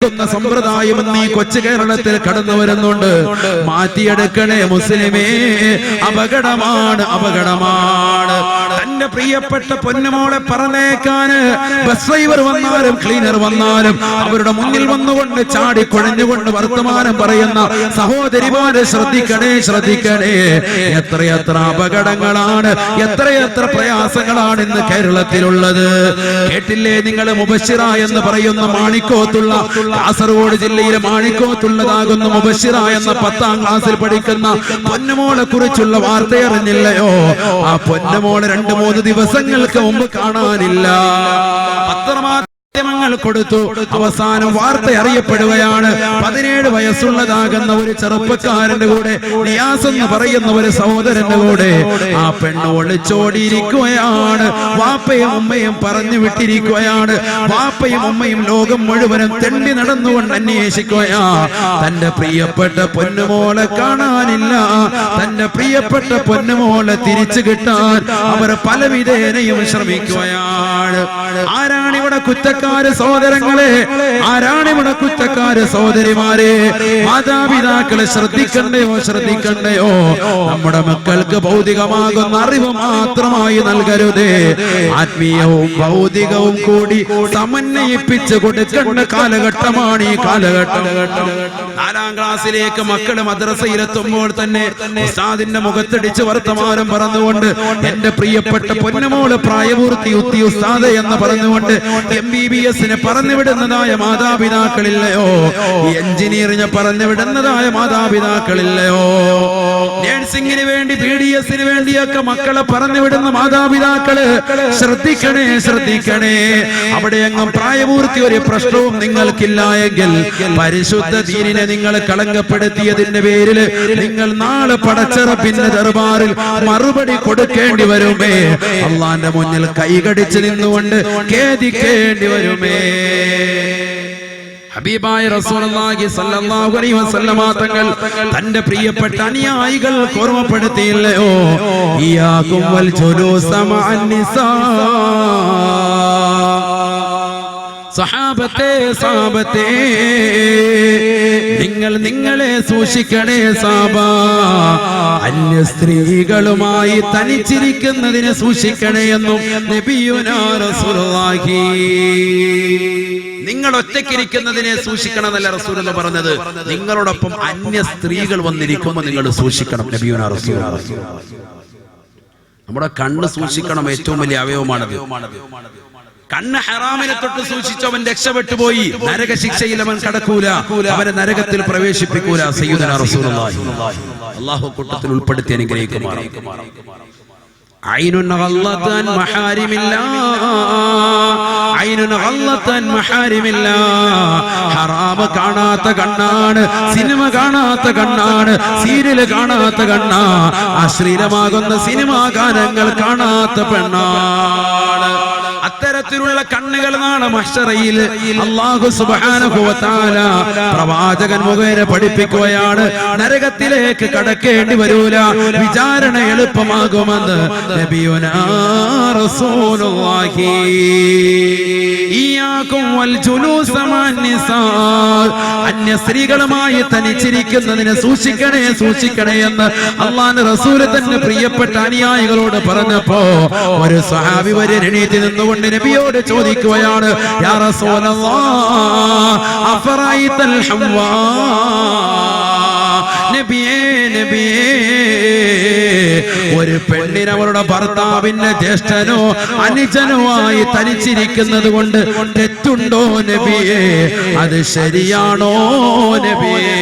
സമ്പ്രദായം ഈ കൊച്ചു കേരളത്തിൽ കടന്നു വരുന്നുണ്ട്. മാറ്റിയെടുക്കണേ മുസ്ലിമേ, അപകടമാണ്, അപകടമാണ്. തന്റെ പ്രിയപ്പെട്ട പൊന്നുമോളെ പറഞ്ഞേക്കാൻ ബസ് ഡ്രൈവർ വന്നാലും ക്ലീനർ വന്നാലും അവരുടെ മുന്നിൽ വന്നുകൊണ്ട് ചാടി കുഴഞ്ഞുകൊണ്ട് വർത്തമാനം പറയുന്ന സഹോദരിമാരെ ശ്രദ്ധിക്കണേ, ശ്രദ്ധിക്കണേ. എത്രയെത്ര അപകടങ്ങളാണ്, എത്രയെത്ര പ്രയാസങ്ങളാണ് ഇന്ന് കേരളത്തിലുള്ളത്. കേട്ടില്ലേ നിങ്ങൾ? മുബശ്ശിറ എന്ന് പറയുന്ന മാണിക്കോത്തുള്ള, കാസർഗോഡ് ജില്ലയിലെ മാണിക്കോത്തുള്ളതാകുന്ന മുബശ്ശിറ എന്ന 10ാം ക്ലാസ്സിൽ പഠിക്കുന്ന പൊന്നുമോളെ കുറിച്ചുള്ള വാർത്ത അറിഞ്ഞില്ലയോ? ആ പൊന്നുമോളെ 2-3 ദിവസങ്ങൾക്ക് മുമ്പ് കാണാനില്ല. പത്രമാധ്യമങ്ങൾ കൊടുത്തു. അവസാനം വാർത്ത അറിയപ്പെടുകയാണ്. 17 വയസ്സുള്ളതാകുന്ന ഒരു ചെറുപ്പക്കാരന്റെ കൂടെ, നിയാസ് എന്ന് പറയുന്ന ഒരു സഹോദരന്റെ കൂടെ ആ പെണ്ണ് ഒളിച്ചോടിയിരിക്കുകയാണ്. വാപ്പയും ഉമ്മയും പറഞ്ഞു വിട്ടിരിക്കുകയാണ്. വാപ്പയും ഉമ്മയും ലോകം മുഴുവനും തെണ്ടി നടന്നുകൊണ്ട് അന്വേഷിക്കുകയാ. തന്റെ പ്രിയപ്പെട്ട പൊന്നുമോളെ കാണാനില്ല. തന്റെ പ്രിയപ്പെട്ട പൊന്നുമോളെ തിരിച്ചു കിട്ടാൻ അവർ പലവിധേനയും ശ്രമിക്കുകയാണ്. ആരാണിവിടെ കുറ്റക്കാര് സഹോദരങ്ങളെ? ആരാണിവിടെ കുറ്റക്കാര് സഹോദരിമാരെ? മാതാപിതാക്കളെ ശ്രദ്ധിക്കണ്ടയോ, ശ്രദ്ധിക്കണ്ടയോ? നമ്മുടെ മക്കൾക്ക് ഭൗതികമാകുന്ന അറിവ് മാത്രമായി നൽകരുതേ, ആത്മീയവും ഭൗതികവും കൂടി സമന്വയിപ്പിച്ച് കൊടുക്കേണ്ട കാലഘട്ടമാണ് ഈ കാലഘട്ടം. 4ാം ക്ലാസ്സിലേക്ക് മക്കള് മദ്രസയിലെത്തുമ്പോൾ തന്നെ ഉസ്താദിന്റെ മുഖത്തടിച്ച് വർത്തമാനം പറഞ്ഞുകൊണ്ട് എന്റെ പ്രിയപ്പെട്ട പൊന്നുമോള് പ്രായപൂർത്തിയുത്തി ഉസ്താദ് എന്ന് പറഞ്ഞുകൊണ്ട് MBBS പറഞ്ഞു വിടുന്നതായ മാതാപിതാക്കളില്ലയോ? എഞ്ചിനീയറിനെ പറഞ്ഞു വിടുന്നതായ മാതാപിതാക്കളില്ലയോ? നേഴ്സിംഗിന് വേണ്ടി, BDSന് വേണ്ടിയൊക്കെ മക്കളെ പറഞ്ഞു വിടുന്ന മാതാപിതാക്കള് ശ്രദ്ധിക്കണേ, ശ്രദ്ധിക്കണേ. അവിടെയെങ്ങും പ്രായപൂർത്തി ഒരു പ്രശ്നവും നിങ്ങൾക്കില്ല എങ്കിൽ പരിശുദ്ധ ദീനിനെ നിങ്ങൾ കളങ്കപ്പെടുത്തിയതിന്റെ പേരിൽ നിങ്ങൾ നാളെ പടച്ചറപ്പിന്റെ ദർബാറിൽ മറുപടി കൊടുക്കേണ്ടി വരുമേ. അള്ളാന്റെ മുന്നിൽ കൈകടിച്ച് നിന്നുകൊണ്ട് ഖേദിക്കേണ്ടി വരുമേ. ഹബീബായ റസൂലുള്ളാഹി സ്വല്ലല്ലാഹു അലൈഹി വസല്ലമ തങ്ങൾ തന്റെ പ്രിയപ്പെട്ട അനുയായികൾ ഓർമ്മപ്പെടുത്തിയില്ലയോ? ഇയാകും വൽ ജുലൂസ മഅൻ നിസാ. സഹാബത്തെ, സഹാബത്തെ, നിങ്ങൾ നിങ്ങളെ സൂക്ഷിക്കണേ സാബ. അന്യ സ്ത്രീകളുമായി തനിച്ചിരിക്കുന്നതിനെ സൂക്ഷിക്കണേ എന്നും നബിയുനാ റസൂലുള്ളാഹി. നിങ്ങൾ ഒറ്റയ്ക്കിരിക്കുന്നതിനെ സൂക്ഷിക്കണം എന്നല്ല റസൂൽ എന്ന് പറഞ്ഞത്. നിങ്ങളോടൊപ്പം അന്യ സ്ത്രീകൾ വന്നിരിക്കുമ്പോൾ നിങ്ങൾ സൂക്ഷിക്കണം. നബിയുനാ റസൂലുള്ളാഹി. നമ്മുടെ കണ്ണ് സൂക്ഷിക്കണം, ഏറ്റവും വലിയ അവയവമാണത്. കണ്ണ് ഹറാമിനെ തൊട്ട് സൂക്ഷിച്ചവൻ രക്ഷപ്പെട്ടു പോയി. നരക ശിക്ഷയിൽ അവൻ കടക്കൂല, അവനെ നരകത്തിൽ പ്രവേശിപ്പിക്കൂല. സയ്യിദുനാ റസൂലുള്ളാഹി അല്ലാഹു കൂട്ടത്തിൽ ഉൾപ്പെടുത്തി അനുഗ്രഹിക്കുമാറാകട്ടെ. ഐനുൻ ഗല്ലതൻ മഹാരിമില്ലാ, ഐനുൻ ഗല്ലതൻ മഹാരിമില്ലാ. ഹറാം കാണാത്ത കണ്ണാണ്, സിനിമ കാണാത്ത കണ്ണാണ്, സീരിയൽ കാണാത്ത കണ്ണാ, അശ്ലീലമാകുന്ന സിനിമാ ഗാനങ്ങൾ കാണാത്ത പെണ്ണാണ്. അത്തരത്തിലുള്ള കണ്ണുകൾ നാളെ മഹ്ശറയിൽ അല്ലാഹു സുബ്ഹാനഹു വ തആല പ്രവാചകൻ മുഖേന പഠിപ്പിക്കുകയാണ്. നരകത്തിലേക്ക് കടക്കേണ്ടി വരൂല, വിചാരണ എളുപ്പമാകുമെന്ന് നബിയുനാ റസൂലുള്ളാഹി. ഇയാകും വൽ ജുലൂസ മഅൻ നിസാ. അന്യ സ്ത്രീകളുമായി തനിച്ചിരിക്കുന്നതിനെ സൂക്ഷിക്കണേ, സൂക്ഷിക്കണേ എന്ന് അല്ലാഹുവിന്റെ റസൂൽ തന്നെ പ്രിയപ്പെട്ട അനുയായികളോട് പറഞ്ഞപ്പോ ഒരു സ്വഹാബി വരെ എണീറ്റ് നിന്നുകൊണ്ട് നബിയോട് ചോദിക്കുകയാണ്, യാ റസൂലല്ലാഹ് അഫറൈതൽ ഹംവാ. നബിയേ, നബിയേ, ഒരു പെണ്ണിന് അവളുടെ ഭർത്താവിന്റെ ജ്യേഷ്ഠനോ അനുജനോ ആയി തനിച്ചിരിക്കുന്നത് കൊണ്ട് തെറ്റുണ്ടോ നബിയേ? അത് ശരിയാണോ നബിയേ?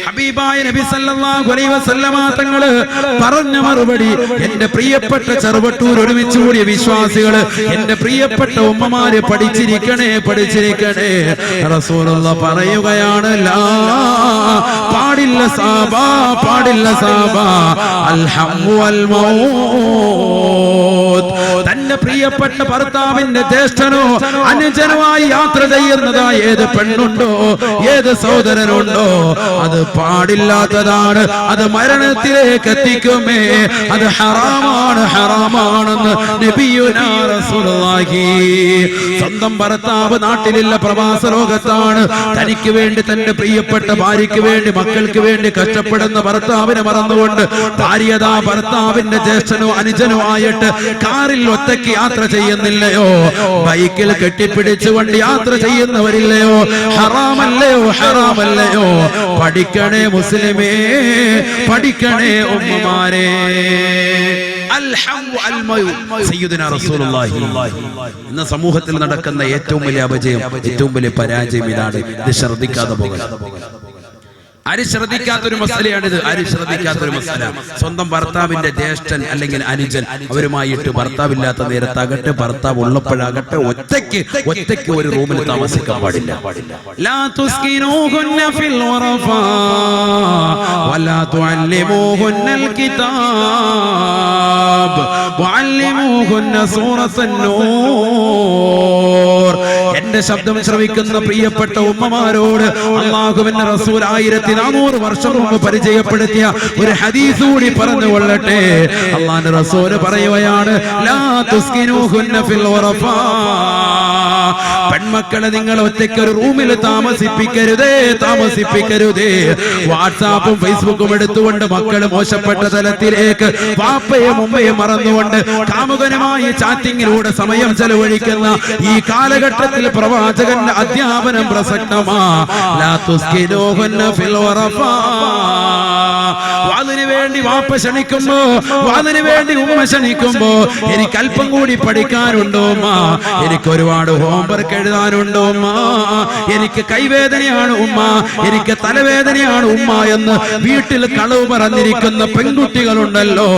ഹബീബായ നബി സല്ലല്ലാഹു അലൈഹി വസല്ലമ തങ്ങള് പറഞ്ഞ മറുപടി, എന്റെ പ്രിയപ്പെട്ട ചെറുവട്ടൂർ ഒരുമിച്ച് കൂടിയ വിശ്വാസികള്, എന്റെ പ്രിയപ്പെട്ട ഉമ്മമാര് പഠിച്ചിരിക്കണേ, പഠിച്ചിരിക്കണേ. റസൂലുള്ളാഹി പറയുകയാണ്, ലാ, പാടില്ല സാബ, പാടില്ല സാബ. അൽ ഹംവു വൽ മൗത്. തന്റെ പ്രിയപ്പെട്ട ഭർത്താവിന്റെ ജ്യേഷ്ഠനോ അനുജനുമായി യാത്ര ചെയ്യുന്നതായി ഏത് പെണ്ണുണ്ടോ, ഏത് സഹോദരനുണ്ടോ, അത് പാടില്ലാത്തതാണ്, അത് മരണത്തിലേക്ക് എത്തിക്കുമേ, അത് ഹറാമാണ്, ഹറാമാണെന്ന് നബിയുനാ റസൂലുള്ളാഹി. സ്വന്തം ഭർത്താവ് നാട്ടിലില്ല, പ്രവാസ ലോകത്താണ്. തനിക്ക് വേണ്ടി, തന്റെ പ്രിയപ്പെട്ട ഭാര്യയ്ക്ക് വേണ്ടി, മക്കൾക്ക് വേണ്ടി കഷ്ടപ്പെടുന്ന ഭർത്താവിനെ മറന്നുകൊണ്ട് ഭാര്യതാ ഭർത്താവിന്റെ ജ്യേഷ്ഠനോ അനുജനോ ആയിട്ട് കാറിൽ ഒറ്റയ്ക്ക് യാത്ര ചെയ്യുന്നില്ലയോ, ബൈക്കിൽ കെട്ടിപ്പിടിച്ചുകൊണ്ട് യാത്ര ചെയ്യുന്നവരില്ലയോ? ഹറാമല്ലയോ, ഹറാമല്ലയോ? പഠിക്കണേ മുസ്ലിമേ, പഠിക്കണേ ഉമ്മമാരെ. ഇന്ന് സമൂഹത്തിൽ നടക്കുന്ന ഏറ്റവും വലിയ അപജയം, ഏറ്റവും വലിയ പരാജയം ഇതാണ്. ഇത് ശ്രദ്ധിക്കാതെ പോകണം. ആരും ശ്രദ്ധിക്കാത്തൊരു മസലയാണിത്. ആരും ശ്രദ്ധിക്കാത്തൊരു മസല. സ്വന്തം ഭർത്താവിന്റെ ജ്യേഷ്ഠൻ അല്ലെങ്കിൽ അനുജൻ അവരുമായിട്ട് ഭർത്താവില്ലാത്ത നേരത്താകട്ടെ, ഭർത്താവ് ഉള്ളപ്പോഴാകട്ടെ, ഒറ്റയ്ക്ക് ഒരു റൂമിൽ താമസിക്കാൻ പാടില്ല. ലാ തുസ്കിനൂഹുന്ന ഫിൽ വറഫാ വലാ തുഅല്ലിമൂഹുന്നൽ കിതാബ് വഅല്ലിമൂഹുന്ന സൂറത്തുൻ നൂർ. എന്റെ ശബ്ദം ശ്രവിക്കുന്ന പ്രിയപ്പെട്ട ഉമ്മമാരോട് അല്ലാഹുവിന്റെ റസൂൽ 1400 വർഷം മുമ്പ് പരിചയപ്പെടുത്തിയ ഒരു ഹദീസ് കൂടി പറഞ്ഞുകൊള്ളട്ടെ. അല്ലാഹുവിന്റെ റസൂൽ പറയുകയാണ്, ലാ തുസ്കിനൂഹുന്ന ഫിൽ വറഫാ. പെൺമക്കളെ നിങ്ങൾ ഒറ്റയ്ക്ക് ഒരു റൂമിൽ താമസിപ്പിക്കരുതേ, താമസിപ്പിക്കരുതേ. വാട്സാപ്പും ഫേസ്ബുക്കും എടുത്തുകൊണ്ട് മക്കൾ മോശപ്പെട്ട തലത്തിലേക്ക് വാപ്പയും ഉമ്മയും മറന്നുകൊണ്ട് കാമുകനുമായി ചാറ്റിങ്ങിലൂടെ സമയം ചെലവഴിക്കുന്ന ഈ കാലഘട്ടത്തിൽ പ്രവാചകന്റെ അധ്യാപനം പ്രസക്തമാ. ലാ തുസ്കിനൂഹുന്ന ഫിൽ വറഫാ. വാതിന് വേണ്ടി വാപ്പ ക്ഷണിക്കുമ്പോ, വാതിന് വേണ്ടി ഉമ്മ ക്ഷണിക്കുമ്പോ, എനിക്ക് അല്പം കൂടി പഠിക്കാനുണ്ടോ ഉമ്മ, എനിക്ക് ഒരുപാട് ഹോംവർക്ക് എഴുതാനുണ്ടോ ഉമ്മ, എനിക്ക് കൈവേദനയാണ് ഉമ്മ, എനിക്ക് തലവേദനയാണ് ഉമ്മ എന്ന് വീട്ടിൽ കളവ് പറഞ്ഞിരിക്കുന്ന പെൺകുട്ടികളുണ്ടല്ലോ.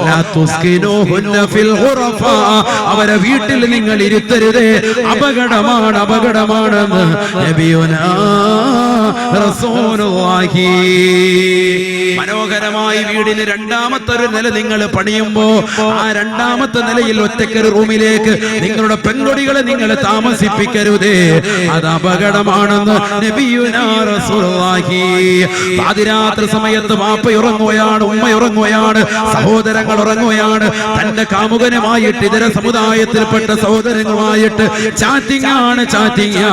ലാ തുസ്കിനൂഹുന്ന ഫിൽ ഖുറഫാ. അവരെ വീട്ടിൽ നിങ്ങൾ ഇരുത്തരുതേ, അപകടമാണ്, അപകടമാണെന്ന് നബിയുനാ റസൂലുള്ളാഹി. മനോഹരമായി വീടിന് രണ്ടാമത്തെ ഒരു നില നിങ്ങൾ പണിയുമ്പോ ആ രണ്ടാമത്തെ നിലയിൽ ഒറ്റയ്ക്കൊരു റൂമിലേക്ക് നിങ്ങളുടെ പെൺകൊടികളെ നിങ്ങൾ താമസിപ്പിക്കരുതേ, അത് അപകടമാണെന്ന് നബിയുനാ റസൂലുള്ളാഹി. പാതിരാത്രി സമയത്ത് വാപ്പ ഉറങ്ങുകയാണ്, ഉമ്മ ഉറങ്ങുകയാണ്, സഹോദരങ്ങൾ ഉറങ്ങുകയാണ്. തന്റെ കാമുകനുമായിട്ട് ഇതര സമുദായത്തിൽപ്പെട്ട സഹോദരങ്ങളുമായിട്ട് ചാറ്റിംഗ് ആണ്, ചാറ്റിംഗ്.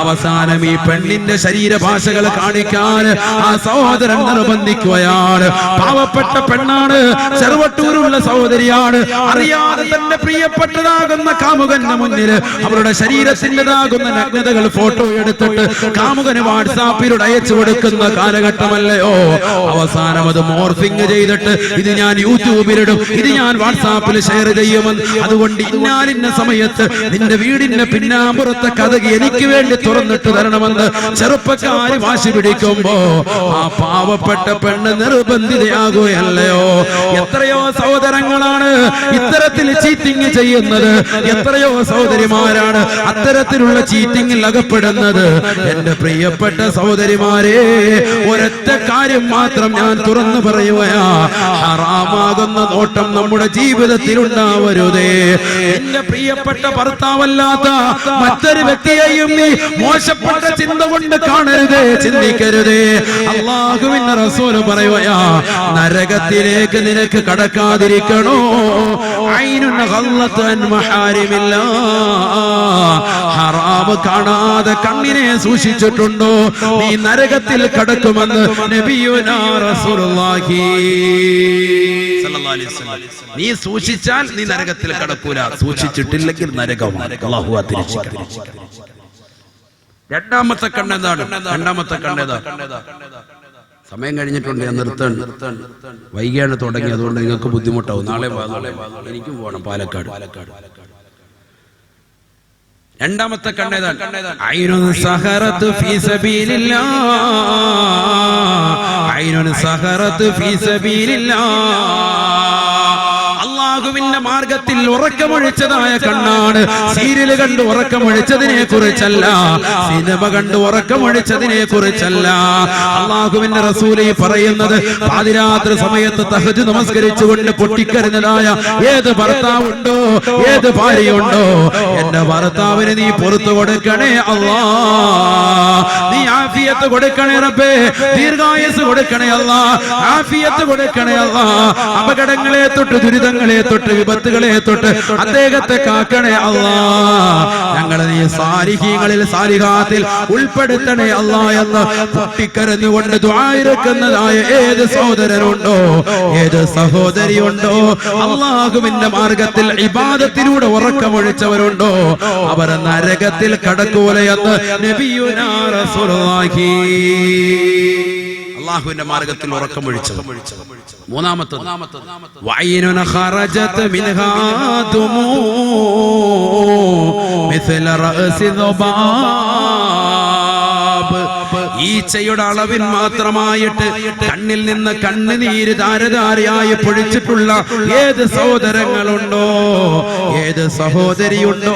അവസാനം ഈ പെണ്ണിന്റെ ശരീരഭാഷകൾ കാണിക്കാൻ ആ സഹോദരൻ നിർബന്ധിക്കുകയാണ്. പാവപ്പെട്ട പെണ്ണാണ്, ചെറുവട്ടൂരുള്ള സഹോദരിയാണ്. അറിയാതെ തന്റെ പ്രിയപ്പെട്ടതാകുന്ന കാമുകന്റെ മുന്നിൽ അവരുടെ ശരീരത്തിൻ്റെതാകുന്ന നഗ്നതകൾ ഫോട്ടോ എടുത്തിട്ട് കാമുകന് വാട്സാപ്പിലൂടെ അയച്ചു കൊടുക്കുന്ന കാലഘട്ടമല്ലയോ? അവസാനം അത് മോർഫിംഗ് ചെയ്തിട്ട് ഇത് ഞാൻ യൂട്യൂബിലിടും, ഇത് ഞാൻ വാട്സാപ്പിൽ ഷെയർ ചെയ്യുമെന്ന്, അതുകൊണ്ട് ഇന്നാലിന്ന സമയത്ത് നിന്റെ വീടിന്റെ പിന്നാമ്പുറത്തെ കഥകി എനിക്ക് വേണ്ടി തുറന്നിട്ട് തരണമെന്ന് ചെറുപ്പക്കാര് വാശി പിടിക്കുമ്പോ ആ പാവപ്പെട്ട പെണ്ണ് നിർബന്ധിതയാകുകയല്ലയോ? എത്രയോ സഹോദരങ്ങളാണ് ഇത്തരത്തിൽ ചീറ്റിംഗ് ചെയ്യുന്നത്, എത്രയോ സഹോദരിമാരാണ് അത്തരത്തിലുള്ള ചീറ്റിംഗിൽ അകപ്പെടുന്നത്. എന്റെ പ്രിയപ്പെട്ട സഹോദരിമാരെ, ഒരൊറ്റ കാര്യം മാത്രം ഞാൻ തുറന്നു പറയുകയാ, ഹറാമാകുന്ന നോട്ടം നമ്മുടെ ജീവിതത്തിൽ ഉണ്ടാവരുതേ. എന്റെ പ്രിയപ്പെട്ട ഭർത്താവല്ലാത്ത മറ്റൊരു വ്യക്തിയെയും നീ മോശപ്പെട്ട ചിന്ത കൊണ്ട് കാണരുതേ, ചിന്തിക്കരുതേ. അല്ലാഹുവിന്റെ റസൂൽ പറയുകയാ, നരകത്തിലേക്ക് നിനക്ക് കടക്കാതിരിക്കണോ? ഐനുൻ ഖല്ലത്ത് അൻ മഹാരിമില്ലാ. ഹറാം കാണാതെ കണ്ണിനെ സൂക്ഷിച്ചിട്ടുണ്ടോ? നീ നരകത്തിൽ കടക്കുമെന്ന് നബിയുനാ റസൂലുള്ളാഹി സ്വല്ലല്ലാഹു അലൈഹി വസല്ലം. നീ സൂക്ഷിച്ചാൽ നീ നരകത്തിൽ കടക്കൂല, സൂക്ഷിച്ചിട്ടില്ലെങ്കിൽ നരകമാണ്. അല്ലാഹു അതിരക്ഷിക്കട്ടെ. രണ്ടാമത്തെ കണ്ണെന്താണ്? രണ്ടാമത്തെ കണ്ണെന്താ? സമയം കഴിഞ്ഞിട്ടുണ്ട്, ഞാൻ നിർത്തണം. വൈകിയാണ് തുടങ്ങി, അതുകൊണ്ട് നിങ്ങൾക്ക് ബുദ്ധിമുട്ടാവും. നാളെ എനിക്കും പോകണം പാലക്കാട്. രണ്ടാമത്തെ കണ്ണെന്താണ്? ഐനുൻ സഹറത്ത് ഫീ സബീലില്ലാഹ്. ഐനുൻ സഹറത്ത് ഫീ സബീലില്ലാഹ്. അള്ളാഹുവിന്റെ മാർഗത്തിൽ ഉറക്കമൊഴിച്ചതായ കണ്ണാണ്. സീരിയൽ കണ്ട് ഉറക്കമൊഴിച്ചതിനെ കുറിച്ചല്ല, സിനിമ കണ്ട് ഉറക്കമൊഴിച്ചതിനെ കുറിച്ചല്ല. അള്ളാഹുവിന്റെ റസൂല് പറയുന്നത് പാതിരാത്രി സമയത്ത് തഹജ്ജുദ് നമസ്കരിച്ചുകൊണ്ട് പൊട്ടിക്കരഞ്ഞതായ ഏത് ഭർത്താവുണ്ടോ, ഏത് ഭാര്യയുണ്ടോ, എന്റെ ഭർത്താവിന് നീ പുറത്തു കൊടുക്കണേ അല്ലാ, നീ ആഫിയത്ത് കൊടുക്കണേ റബ്ബേ, ദീർഘായുസ് കൊടുക്കണേ അല്ലാ, ആഫിയത്ത് കൊടുക്കണേ അല്ലാ, അപകടങ്ങളെ തൊട്ട് ദുരിതങ്ങളെ തൊട്ട് വിപത്തുകളെ തൊട്ട് അദ്ദേഹത്തെ കാക്കണേ അല്ലാ, ഞങ്ങളെ നീ സാലിഹീങ്ങളിൽ സാലിഹാത്തിൽ ഉൾപ്പെടുത്തണേ അല്ലാ എന്ന് പൊട്ടിക്കരഞ്ഞുകൊണ്ട് ദുആ ഇറക്കുന്നതായ ഏത് സഹോദരനുണ്ടോ, ഏത് സഹോദരിയുണ്ടോ, അല്ലാഹുവിന്റെ മാർഗത്തിൽ ഇബാദത്തിലൂടെ ഉറക്കമൊഴിച്ചവരുണ്ടോ, അവർ നരകത്തിൽ കടക്കൂലയെന്ന് നബിയുനാ റസൂലുള്ളാഹി. അല്ലാഹുവിന്റെ മാർഗത്തിൽ ഉറക്കമൊഴിച്ചവർ. മൂന്നാമത്തത് വഅയ്നുൻ ഖറജത് മിൻഹാ ദുമൂ മിസ്ല റഅസി ദുബാബ്. ഈച്ചയുടെ അളവിൽ മാത്രമായിട്ട് കണ്ണിൽ നിന്ന് കണ്ണുനീര് ധാരധാരയായി പൊഴിച്ചിട്ടുള്ള ഏത് സഹോദരങ്ങളുണ്ടോ, ഏത് സഹോദരിയുണ്ടോ,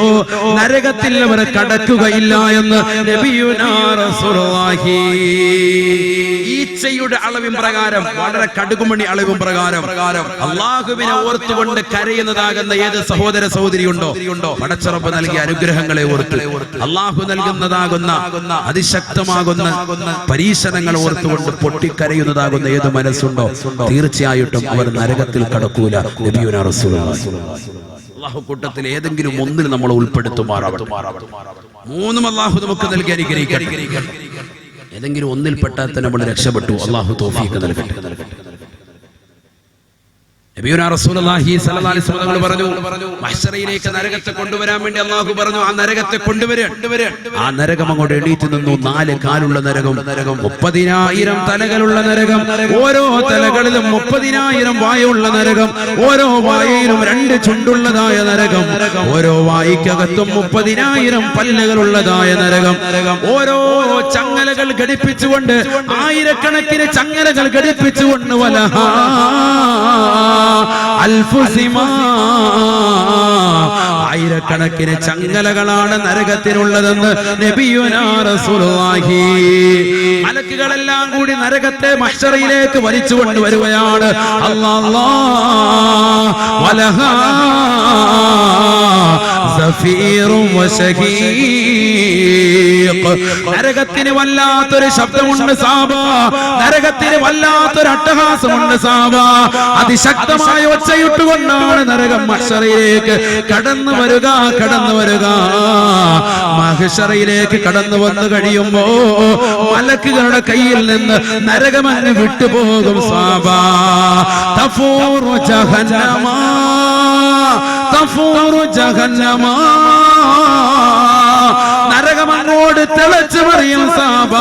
നരകത്തിൽ അവർ കടക്കുകയില്ല എന്ന് നബിയുനാ റസൂലുള്ളാഹി. ഈച്ചയുടെ അളവിൻ പ്രകാരം, വളരെ കടുകുമണി അളവും പ്രകാരം അള്ളാഹുവിനെ ഓർത്തുകൊണ്ട് കരയുന്നതാകുന്ന ഏത് സഹോദര സഹോദരിയുണ്ടോ, പടച്ചറപ്പ് നൽകിയ അനുഗ്രഹങ്ങളെ ഓർത്ത് അള്ളാഹു നൽകുന്നതാകുന്ന അതിശക്തമാകുന്ന പരീക്ഷണങ്ങൾ ഓർത്തുകൊണ്ട് പൊട്ടിക്കരയുന്നതാകുന്ന ഏത് മനസ്സുണ്ടോ, തീർച്ചയായിട്ടും അവർ നരകത്തിൽ കടക്കൂല. നബിയുനാ റസൂലുള്ളാഹി. അള്ളാഹു കൂട്ടത്തിൽ ഏതെങ്കിലും ഒന്നിൽ നമ്മൾ ഉൾപ്പെടുത്തുമാറാവട്ടെ. മൂന്നും അള്ളാഹു നമുക്ക് നൽകി അനുഗ്രഹിക്കട്ടെ. ഏതെങ്കിലും ഒന്നിൽപ്പെട്ടാൽ തന്നെ നമ്മൾ രക്ഷപ്പെട്ടു. അള്ളാഹു തൗഫീഖ് നൽകട്ടെ. നബിയുനാ റസൂലുള്ളാഹി സ്വല്ലല്ലാഹി അലൈഹി വസല്ലം പറഞ്ഞു, മഹ്ശറയിലേക്ക് നരകത്തെ കൊണ്ടുവരാൻ വേണ്ടി അള്ളാഹു പറഞ്ഞു, ആ നരകത്തെ കൊണ്ടുവരാൻ. ആ നരകം അങ്ങോട്ട് എണീറ്റ് നിന്നു. 4 കാലുള്ള നരകം, 30,000 തലകളുള്ള നരകം, ഓരോ തലകളിലും 30,000 വായുള്ള നരകം, ഓരോ വായയിലും 2 ചുണ്ടുള്ളതായ നരകം, ഓരോ വായിക്കകത്തും 30,000 പല്ലുകളുള്ളതായ നരകം, ഓരോ ചങ്ങലകൾ ഘടിപ്പിച്ചുകൊണ്ട്, ആയിരക്കണക്കിന് ചങ്ങലകൾ ഘടിപ്പിച്ചുകൊണ്ട് വലഹാ ആയിരക്കണക്കിന് ചങ്ങലകളാണ് നരകത്തിനുള്ളതെന്ന് നബിയുനാ റസൂലുള്ളാഹി. മലക്കുകളെല്ലാം കൂടി നരകത്തെ മഹ്ശറയിലേക്ക് വലിച്ചു കൊണ്ടുവരുകയാണ്. അല്ലാഹ് വലഹാ സഫീറും വശഹീഖ്. നരകത്തിന് വല്ലാത്തൊരു ശബ്ദമുണ്ട് സാബ, നരകത്തിന് വല്ലാത്തൊരു അട്ടഹാസമുണ്ട് സാബ. അതിശക്തമായ ഒച്ചയിട്ടുകൊണ്ടാണ് നരകം മഹ്ശറയിലേക്ക് കടന്നു വരിക. മഹ്ശറയിലേക്ക് കടന്നു വന്നു കഴിയുമ്പോ മലക്കുകളുടെ കയ്യിൽ നിന്ന് നരകമങ്ങ് വിട്ടുപോകും സാബ. തഫൂറു ജഹന്നമ, തഫൂറു ജഹന്നമ. നരകമങ്ങോട് തിളച്ചു മറിയും സാബ,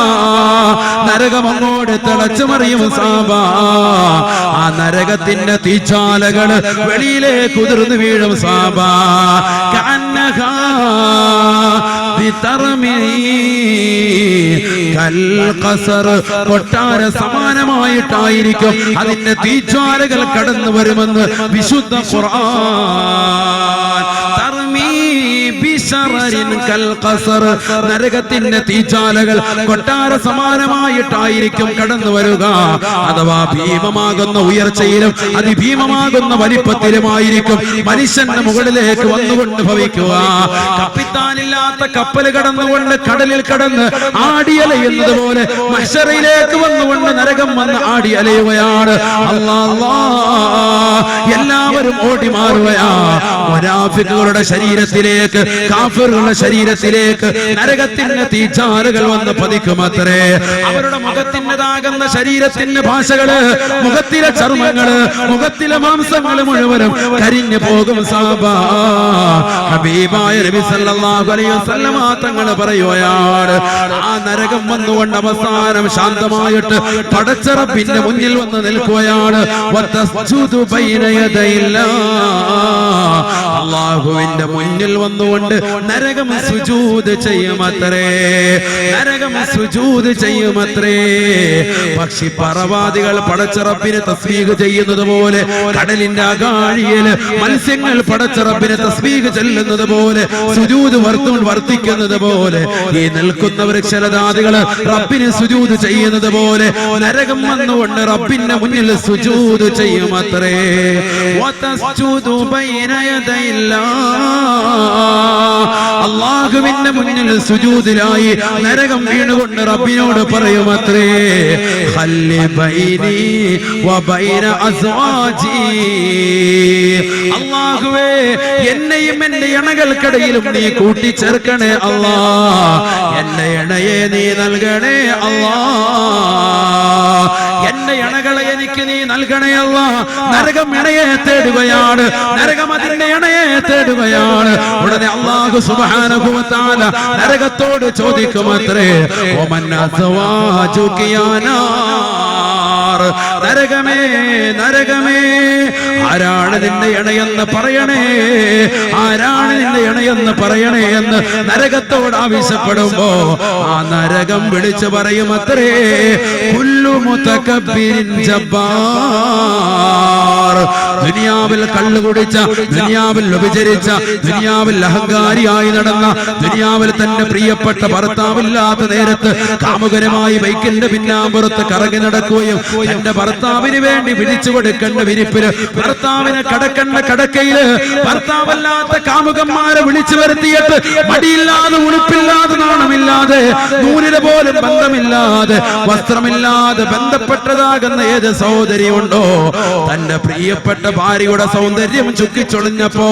നരകമങ്ങോട് തിളച്ചു മറിയും സാബ. ആ നരകത്തിന്റെ തീച്ചാലകൾ വെളിയിലേക്ക് ഉതിർന്നു വീഴും സാബ. കന്നഹാ ബിതർമി കൽ ഖസർ. കൊട്ടാര സമാനമായിട്ടായിരിക്കും അതിന്റെ തീച്ചാലകൾ കടന്നു വരുമെന്ന് വിശുദ്ധ ഖുർആൻ. തർമീ ബിശറരിൻ കൽ ഖസർ. നരകത്തിന്റെ തീച്ചാലകൾ കൊട്ടാര സമാനമായിട്ടായിരിക്കും കടന്നു വരിക. അഥവാ ഭീമമാകുന്ന ഉയർച്ചയിലും അതിഭീമമാകുന്ന വലിപ്പത്തിലുമായിരിക്കും മനുഷ്യന്റെ മുകളിലേക്ക് വന്നുകൊണ്ട് ഭവിക്കുക. കപ്പിത്താനില്ലാത്ത കപ്പൽ കടന്നുകൊണ്ട് കടലിൽ കടന്ന് ആടിയലയുന്നത് പോലെ മഹ്ശറയിലേക്ക് വന്നുകൊണ്ട് നരകം വന്ന് ആടിയലയുകയാണ്. അല്ലാഹ്, എല്ലാവരും ഓടി മാറുകയാ. മുനാഫിക്കുകളുടെ ശരീരത്തിലേക്ക്, കാഫിറുകളുടെ ശരീരത്തിലേക്ക് നരകത്തിന്റെ തീച്ചാലുകൾ വന്ന് പതിക്കുമത്രേ. അവരുടെ മുഖത്തിൻ്റെതാകുന്ന ശരീരത്തിന്റെ ഭാഷകള്, മുഖത്തിലെ ചർമ്മങ്ങള്, മുഖത്തിലെ മാംസങ്ങള് മുഴുവനും കരിഞ്ഞു പോകും സാബ. ഹബീബായ നബി സല്ലല്ലാഹു അലൈഹി വസല്ലമ തങ്ങൾ പറയുകയാണ്, ആ നരകം വന്നുകൊണ്ട് അവസാനം ശാന്തമായിട്ട് പടച്ചറപ്പിന്റെ മുന്നിൽ വന്ന് നിൽക്കുകയാണ്. വതസ്ജുദു ബൈന യദൈല്ലാ. അല്ലാഹുവിന്റെ മുന്നിൽ വന്നുകൊണ്ട് നരകം സുജൂദ് ചെയ്യുമത്രേ, നരകം സുജൂദ് ചെയ്യുമത്രേ. പക്ഷി പറവാദികൾ പടച്ച റബ്ബിനെ തസ്ബീഹ് ചെയ്യുന്നത് പോലെ, കടലിന്റെ അഗാഴിയിൽ മത്സ്യങ്ങൾ പടച്ച റബ്ബിനെ തസ്ബീഹ് ചെല്ലുന്നത് പോലെ, സുജൂദ് വർത്തിക്കുന്നത് പോലെ, ഈ നിൽക്കുന്ന വൃക്ഷലതാദികൾ റബ്ബിന് സുജൂദ് ചെയ്യുന്നത് പോലെ നരകം വന്നുകൊണ്ട് റബ്ബിന്റെ മുന്നിൽ സുജൂദ് ചെയ്യുമത്രേ. വതസ്ജുദു ബൈന അല്ലാഹുവിന്റെ മുന്നിൽ സുജൂദിലായി നരകം വീണുകൊണ്ട് റബ്ബിനോട് പറയുമത്രേ, ഖല്ലി ബൈനി വബൈന അസ്വാജി. അല്ലാഹുവേ, എന്നെയും എന്റെ ഇണകൾക്കിടയിലും നീ കൂട്ടിച്ചേർക്കണേ അല്ലാ, എന്റെ ഇണയെ നീ നൽകണേ അല്ലാ, എന്റെ ഇണകളെ എനിക്ക് നീ നൽകണേ അല്ലാ. നരകം ഇണയെ തേടുകയാണ്, നരകം അതിന്റെ ഇണയെ തേടുകയാണ്. ഉടനെ അല്ലാഹു സുബ്ഹാനഹു വ തആല നരകത്തോട് ചോദിക്കുമത്രേ, വമൻ അസ്വാജുക യാ നാർ. നരകമേ, നരകമേ, ആരാണ് നിന്റെ ഇണയെന്ന് പറയണേ, ആരാണ് നിന്റെ ഇണയെന്ന് പറയണേ എന്ന് നരകത്തോട് ആവശ്യപ്പെടുമ്പോ ആ നരകം വിളിച്ചു പറയുമത്രേ, കുല്ലു മുതകബ്ബിരിൻ ജബ്ബാർ. ദുനിയാവിൽ കള്ളു കുടിച്ച, ദുനിയാവിൽ വ്യഭിചരിച്ച, ദുനിയാവിൽ അഹങ്കാരിയായി നടന്ന, ദുനിയാവിൽ തന്റെ പ്രിയപ്പെട്ട ഭർത്താവില്ലാത്ത നേരത്ത് കാമുകനുമായി ബൈക്കിന്റെ പിന്നാമ്പുറത്ത് കറങ്ങി നടക്കുകയും തന്റെ ഭർത്താവിന് വേണ്ടി വിരിച്ചു കൊടുക്കേണ്ട വിരിപ്പില്, ഭർത്താവിനെ കടക്കേണ്ട കടക്കയില് ഭർത്താവല്ലാത്ത കാമുകന്മാരെ വിളിച്ചു വരുത്തിയിട്ട് മടിയില്ലാതെ, ഉടുപ്പില്ലാതെ, നാണമില്ലാതെ, നൂലിന് പോലും ബന്ധമില്ലാതെ, വസ്ത്രമില്ലാതെ ബന്ധപ്പെട്ടതാകുന്ന ഏത് സഹോദരിയുണ്ടോ, തന്റെ പ്രിയപ്പെട്ട ഭാര്യയുടെ സൗന്ദര്യം ചുക്കിച്ചൊളിഞ്ഞപ്പോ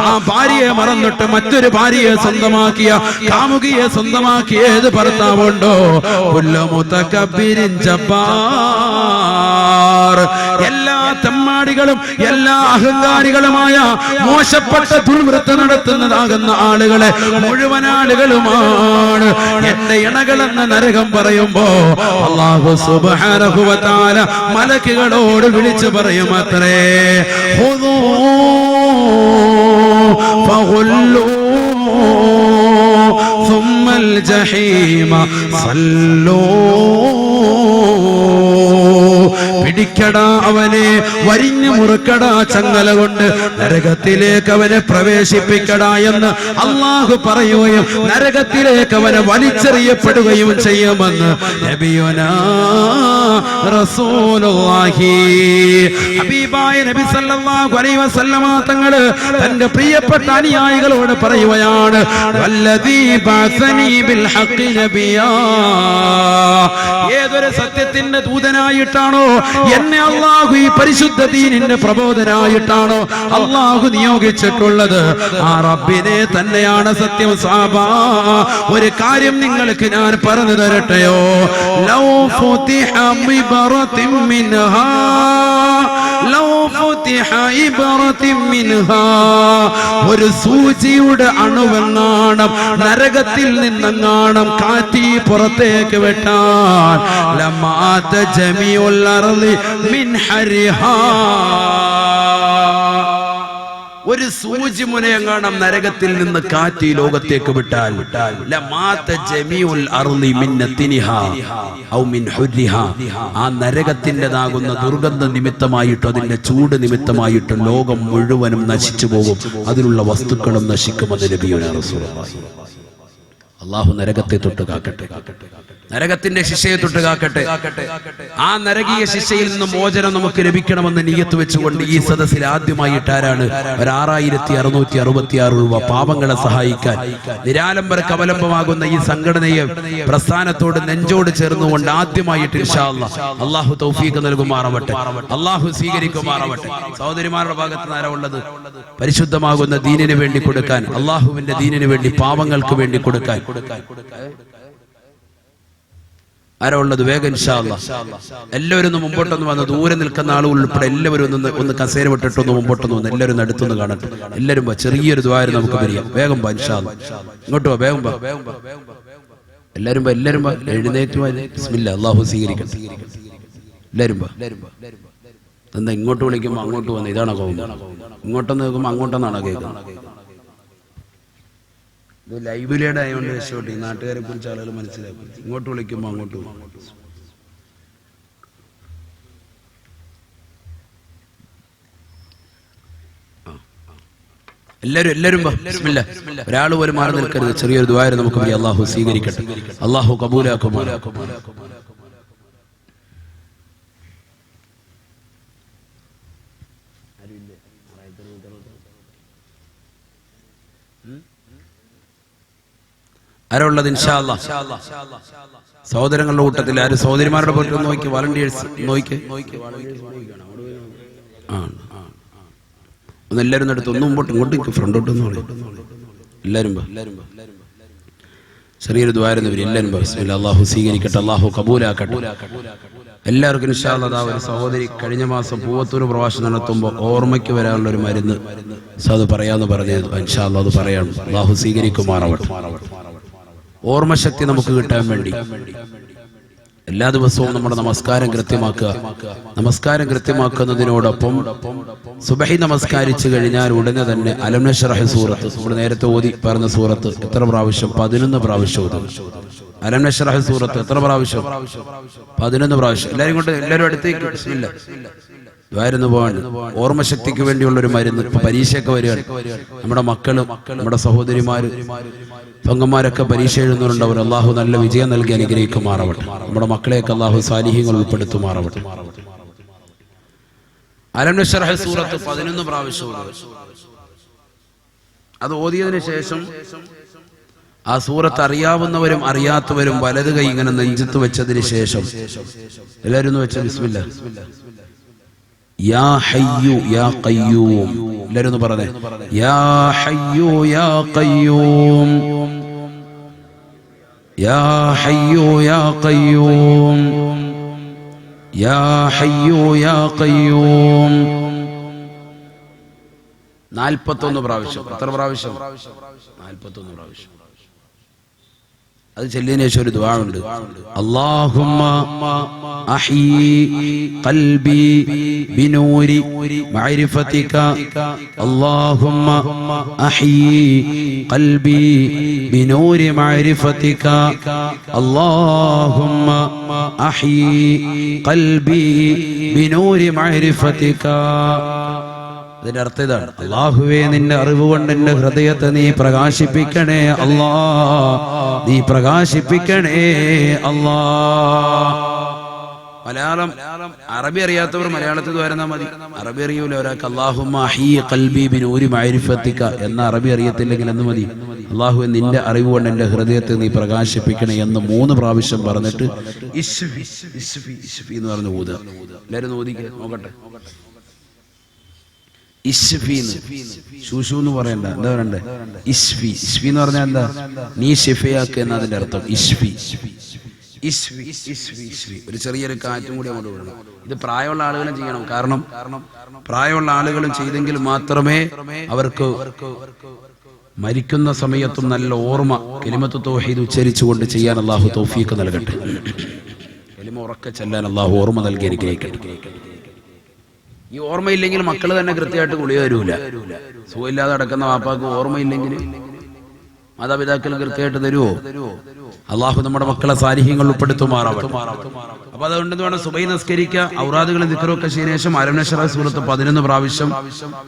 ആ ഭാര്യയെ മറന്നിട്ട് മറ്റൊരു ഭാര്യയെ സ്വന്തമാക്കിയ, കാമുകിയെ സ്വന്തമാക്കിയ ഏത് ഭർത്താവുണ്ടോ, എല്ലാ തെമ്മാടികളും എല്ലാ അഹങ്കാരികളുമായ മോശപ്പെട്ട ദുർവൃത്തി നടത്തുന്നതാകുന്ന ആളുകളെ മുഴുവൻ ആളുകളുമാണ് എന്റെ ഇണകളെന്ന് നരകം പറയുമ്പോ അല്ലാഹു സുബ്ഹാനഹു വ തആല മലക്കുകളോട് വിളിച്ചു പറയുമത്രേ, ഖുദൂ ഫഗുല്ലൂ സുമ്മൽ ജഹീമ സല്ലൂ. പിടിക്കടാ അവനെ, വരിഞ്ഞു മുറുക്കടാ ചങ്ങല കൊണ്ട്, നരകത്തിലേക്ക് അവനെ പ്രവേശിപ്പിക്കടാ എന്ന് അല്ലാഹു പറയുകയും നരകത്തിലേക്ക് അവനെ വലിച്ചെറിയപ്പെടുകയും ചെയ്യുമെന്ന് നബിയുനാ റസൂലുള്ളാഹി. ഹബീബായ നബി സല്ലല്ലാഹു അലൈഹി വസല്ലമ തങ്ങള് തന്റെ പ്രിയപ്പെട്ട അനുയായികളോട് പറയുകയാണ്, വല്ലദീ ബഅസനി ബിൽ ഹഖ് നബിയാ. ഏതൊരു സത്യത്തിന്റെ ദൂതനായിട്ടാണോ എന്നെ അല്ലാഹു ഈ പരിശുദ്ധ ദീനിന്റെ പ്രബോധനായിട്ടാണോ അല്ലാഹു നിയോഗിച്ചിട്ടുള്ളത്, ആ റബ്ബിനെ തന്നെയാണ് സത്യം. സാബാ, ഒരു കാര്യം നിങ്ങൾക്ക് ഞാൻ പറഞ്ഞു തരട്ടെയോ, ലൗ ഫുതിഹ ബിബറതിൻ മിൻഹാ, ലൗ ഫുതിഹ ഇബറതിൻ മിൻഹാ, ഒരു സൂചിയുടെ അണുവെങ്ങാണം നരകത്തിൽ നിന്നെങ്ങാണം കാറ്റി പുറത്തേക്ക് വെട്ടാൻ, ലമാത ജമീഉൽ അർളി മിൻ ഹരിഹാ, ഒരു സൂചി മുനയെങ്ങാണം നരകത്തിൽ നിന്ന് കാറ്റ് ലോകത്തേക്ക് വിട്ടാൽ, ലമാത ജമീഉൽ അർളി മിൻ നതിനിഹാ ഔ മിൻ ഹുരിഹാ, ആ നരകത്തിൻ്റെതാകുന്ന ദുർഗന്ധ നിമിത്തമായിട്ടോ അതിന്റെ ചൂട് നിമിത്തമായിട്ടോ ലോകം മുഴുവനും നശിച്ചു പോകും, അതിലുള്ള വസ്തുക്കളും നശിക്കുമെന്ന് നബിയുനാ റസൂലുള്ളാഹി. അല്ലാഹു നരകത്തെ തൊട്ട് കാക്കട്ടെ, നരകത്തിന്റെ ശിക്ഷയെ തൊട്ട് കാക്കട്ടെ. ആ നരകീയ ശിക്ഷയിൽ നിന്ന് മോചനം നമുക്ക് ലഭിക്കണമെന്ന് നിയ്യത്ത് വെച്ചുകൊണ്ട് ഈ സദസ്സിൽ ആദ്യമായിട്ട് ആരാണ് 6666 രൂപ പാവങ്ങളെ സഹായിക്കാൻ നിരാലംബർക്ക് അവലംബമാകുന്ന ഈ സംഘടനയെ പ്രസ്ഥാനത്തോട് നെഞ്ചോട് ചേർന്നുകൊണ്ട് ആദ്യമായിട്ട് ഇൻഷാ അല്ലാഹ് അല്ലാഹു തൗഫീഖ് നൽകുമാറാവട്ടെ, അല്ലാഹു സ്വീകരിക്കുമാറാവട്ടെ. സഹോദരിമാരുടെ ഭാഗത്ത് ആരാ ഉള്ളത്? പരിശുദ്ധമാകുന്ന ദീനിന് വേണ്ടി കൊടുക്കാൻ, അല്ലാഹുവിന്റെ ദീനിന് വേണ്ടി, പാവങ്ങൾക്ക് വേണ്ടി കൊടുക്കാൻ ആരാ ഉള്ളത്? വേഗം ഇൻഷാ അല്ലാഹ് എല്ലാവരും ഒന്ന് മുമ്പോട്ടൊന്ന് വന്ന്, ദൂരെ നിൽക്കുന്ന ആളുകൾ ഉൾപ്പെടെ എല്ലാവരും ഒന്ന് കസേര വിട്ടിട്ടൊന്ന് മുമ്പോട്ടൊന്ന് വന്ന് എല്ലാവരും അടുത്തൊന്ന് കാണട്ടെ. എല്ലാവരും ചെറിയൊരു ദ്വാരം നമുക്ക് പിരിയാം. വേഗം വാ ഇൻഷാ അല്ലാഹ്, ഇങ്ങോട്ട് വാ, വേഗം വാ, എല്ലാവരും വാ, എല്ലാവരും വാ, എഴുന്നേറ്റ് വാ. ബിസ്മില്ലാഹ്, അല്ലാഹു സ്വീകരിക്കട്ടെ. എല്ലാവരും വാ. എന്താ ഇങ്ങോട്ട് വിളിക്കുമ്പോൾ അങ്ങോട്ട് വന്ന് ഇതാണോ കോപം? ഇങ്ങോട്ടൊന്ന് കേൾക്കുമ്പോൾ അങ്ങോട്ടെന്നാണോ കേൾക്കുന്നത്? ഇത് ലൈബ്രറിയുടെ ആയതുകൊണ്ട് രക്ഷപ്പെട്ടു. ഈ നാട്ടുകാരെ കുറിച്ച് ആളുകൾ മനസ്സിലാക്കും. ഇങ്ങോട്ട് വിളിക്കുമ്പോൾ അങ്ങോട്ട് പോകും. എല്ലാവരും ഒരാൾ പോലും മാറി നിൽക്കരുത്. ചെറിയൊരു ദുആ നമുക്ക് വേണ്ടി അള്ളാഹു സ്വീകരിക്കട്ടെ. അള്ളാഹു കബൂലാക്കുമാറാകട്ടെ. ആരുള്ളത്? ഇൻഷാ അല്ലാഹ് സഹോദരങ്ങളുടെ കൂട്ടത്തിൽ ആര്? സഹോദരിമാരുടെ പോയിട്ട് നോക്കി, വളണ്ടിയേഴ്സ് നോക്കി. എല്ലാവരും എടുത്ത് ഒന്നും മുമ്പോട്ട് ഇങ്ങോട്ട് ഫ്രണ്ടോട്ട് എല്ലാവരും ചെറിയൊരു ദ്വാരം വരും. എല്ലാവരും അള്ളാഹു സ്വീകരിക്കട്ടെ, അള്ളാഹു കബൂലാക്കട്ടെ. എല്ലാവർക്കും ഇൻഷാ അല്ലാഹ്. ഒരു സഹോദരി കഴിഞ്ഞ മാസം പൂവത്തൂർ പ്രഭാഷണം നടത്തുമ്പോൾ ഓർമ്മയ്ക്ക് വരാനുള്ള ഒരു മരുന്ന് അത് പറയാന്ന് പറഞ്ഞത്. ഇൻഷാ അല്ലാഹ് അത് പറയാണ്. അള്ളാഹു സ്വീകരിക്കുമാറാവട്ടെ. ഓർമ്മശക്തി നമുക്ക് കിട്ടാൻ വേണ്ടി എല്ലാ ദിവസവും നമ്മുടെ നമസ്കാരം കൃത്യമാക്കുക. നമസ്കാരം കൃത്യമാക്കുന്നതിനോടൊപ്പം സുബഹി നമസ്കാരിച്ചു കഴിഞ്ഞാൽ ഉടനെ തന്നെ അലം നശ്റഹ് സൂറത്ത്, നമ്മൾ നേരത്തെ ഓതി പറഞ്ഞ സൂറത്ത് എത്ര പ്രാവശ്യം? 11 പ്രാവശ്യം ഓതുക. അലം നശ്റഹ് സൂറത്ത് എത്ര പ്രാവശ്യം? 11 പ്രാവശ്യം. എല്ലാവരും അടുത്തേക്ക് ബിസ്മില്ലാ ദ്വാരുന്നു പോകാൻ. ഓർമ്മശക്തിക്ക് വേണ്ടിയുള്ള ഒരു മരുന്ന്. ഇപ്പൊ പരീക്ഷയൊക്കെ വരികയാണ്. നമ്മുടെ മക്കളും നമ്മുടെ സഹോദരിമാര് പെങ്ങന്മാരൊക്കെ പരീക്ഷ എഴുതുന്നവരുണ്ടവർ. അള്ളാഹു നല്ല വിജയം നൽകി അനുഗ്രഹിക്കുമാറാവട്ടെ. നമ്മുടെ മക്കളെയൊക്കെ അള്ളാഹു സാലിഹ്യങ്ങൾ ഉൾപ്പെടുത്തുമാറാവട്ടെ. അലം നശ്റഹ് സൂറത്ത് 11 പ്രാവശ്യം അത് ഓതിയതിനു ശേഷം ആ സൂറത്ത് അറിയാവുന്നവരും അറിയാത്തവരും വലത് കൈ ഇങ്ങനെ നെഞ്ചത്ത് വെച്ചതിന് ശേഷം എല്ലാവരും ഒന്ന് വെച്ച ബിസ്മില്ലാ യാ ഹയ്യു യാ ഖയ്യൂം. എല്ലാവരും ഒന്ന് പറഞ്ഞേ, യാ ഹയ്യു യാ ഖയ്യൂം, യാ ഹയ്യു യാ ഖയ്യൂം, യാ ഹയ്യു യാ ഖയ്യൂം. 41 പ്രാവശ്യം. എത്ര പ്രാവശ്യം? 41 പ്രാവശ്യം. അത് ചൊല്ലിയതിനു ശേഷം ഒരു ദുആ ഉണ്ട്. അല്ലാഹുമ്മ അഹ്യി ഖൽബി ബിനൂരി മഅരിഫതിക, അല്ലാഹുമ്മ അഹ്യി ഖൽബി ബിനൂരി മഅരിഫതിക, അല്ലാഹുമ്മ അഹ്യി ഖൽബി ബിനൂരി മഅരിഫതിക. അതിന്റെ അർത്ഥം ഇതാണ്: അല്ലാഹുവേ, നിന്റെ അറിവ് കൊണ്ട് എന്റെ ഹൃദയത്തെ നീ പ്രകാശിപ്പിക്കണേ അല്ലാ, നീ പ്രകാശിപ്പിക്കണേ അല്ലാ. മലയാളം അറബി അറിയാത്തവർ മലയാളത്തിൽ വരുന്നാൽ മതി. അറബി അറിയൂല ഒരാൾക്ക്. അല്ലാഹുമ്മ അഹ്യി ഖൽബി ബിനൂരി മഅരിഫതിക എന്ന അറബി അറിയത്തില്ലെങ്കിൽ എന്ന് മതി. അല്ലാഹുവേ, നിന്റെ അറിവ് കൊണ്ട് എന്റെ ഹൃദയത്തെ നീ പ്രകാശിപ്പിക്കണേ എന്ന് 3 പ്രാവശ്യം പറഞ്ഞിട്ട് ഇശ്ഫി ഇശ്ഫി ഇശ്ഫി എന്ന് പറഞ്ഞു ഊതുക. എല്ലാവരും ഓതിക്കേ, നോക്കട്ടെ. ശൂഷു എന്ന് പറയണ്ട, എന്താ പറയണ്ടേ? ഇശ്ഫി. ഇശ്ഫി എന്ന് പറഞ്ഞാൽ എന്താ? നീ ഷിഫയാക്ക് എന്നതിന്റെ അർത്ഥം. ഇശ്ഫി ഇശ്ഫി ഇശ്ഫി ഇശ്ഫി. ഒരു ചെറിയൊരു കാറ്റും കൂടി അങ്ങോട്ട് വിടണം. ഇത് പ്രായമുള്ള ആളുകളും ചെയ്യണം. കാരണം പ്രായമുള്ള ആളുകളും ചെയ്തെങ്കിൽ മാത്രമേ അവർക്ക് മരിക്കുന്ന സമയത്തും നല്ല ഓർമ്മ കലിമത്തു തൗഹീദ് ഉച്ചരിച്ചുകൊണ്ട് ചെയ്യാൻ അല്ലാഹു തൗഫീഖ് നൽകട്ടെ. കലിമ ഉറക്കെ ചെല്ലാൻ അല്ലാഹു ഓർമ്മ നൽകി അനുഗ്രഹിക്കട്ടെ. ഈ ഓർമ്മയില്ലെങ്കിൽ മക്കൾ തന്നെ കൃത്യമായിട്ട് ഗുളിക തരൂല. സുഖമില്ലാതെ നടക്കുന്ന വാപ്പാക്ക് ഓർമ്മയില്ലെങ്കിൽ മാതാപിതാക്കൾ കൃത്യമായിട്ട് തരുവോ? അള്ളാഹു നമ്മുടെ മക്കളെ സാലിഹ്യങ്ങൾ ഉൾപ്പെടുത്തുമാറാവട്ടെ. അപ്പൊ അതുകൊണ്ട് വേണം സുബൈ നിസ്കരിക്കുക. ഔറാദുകളും ദിക്റുമൊക്കെ ശേഷം അലം നശ്റഹ് സൂറത്ത് 11 പ്രാവശ്യം.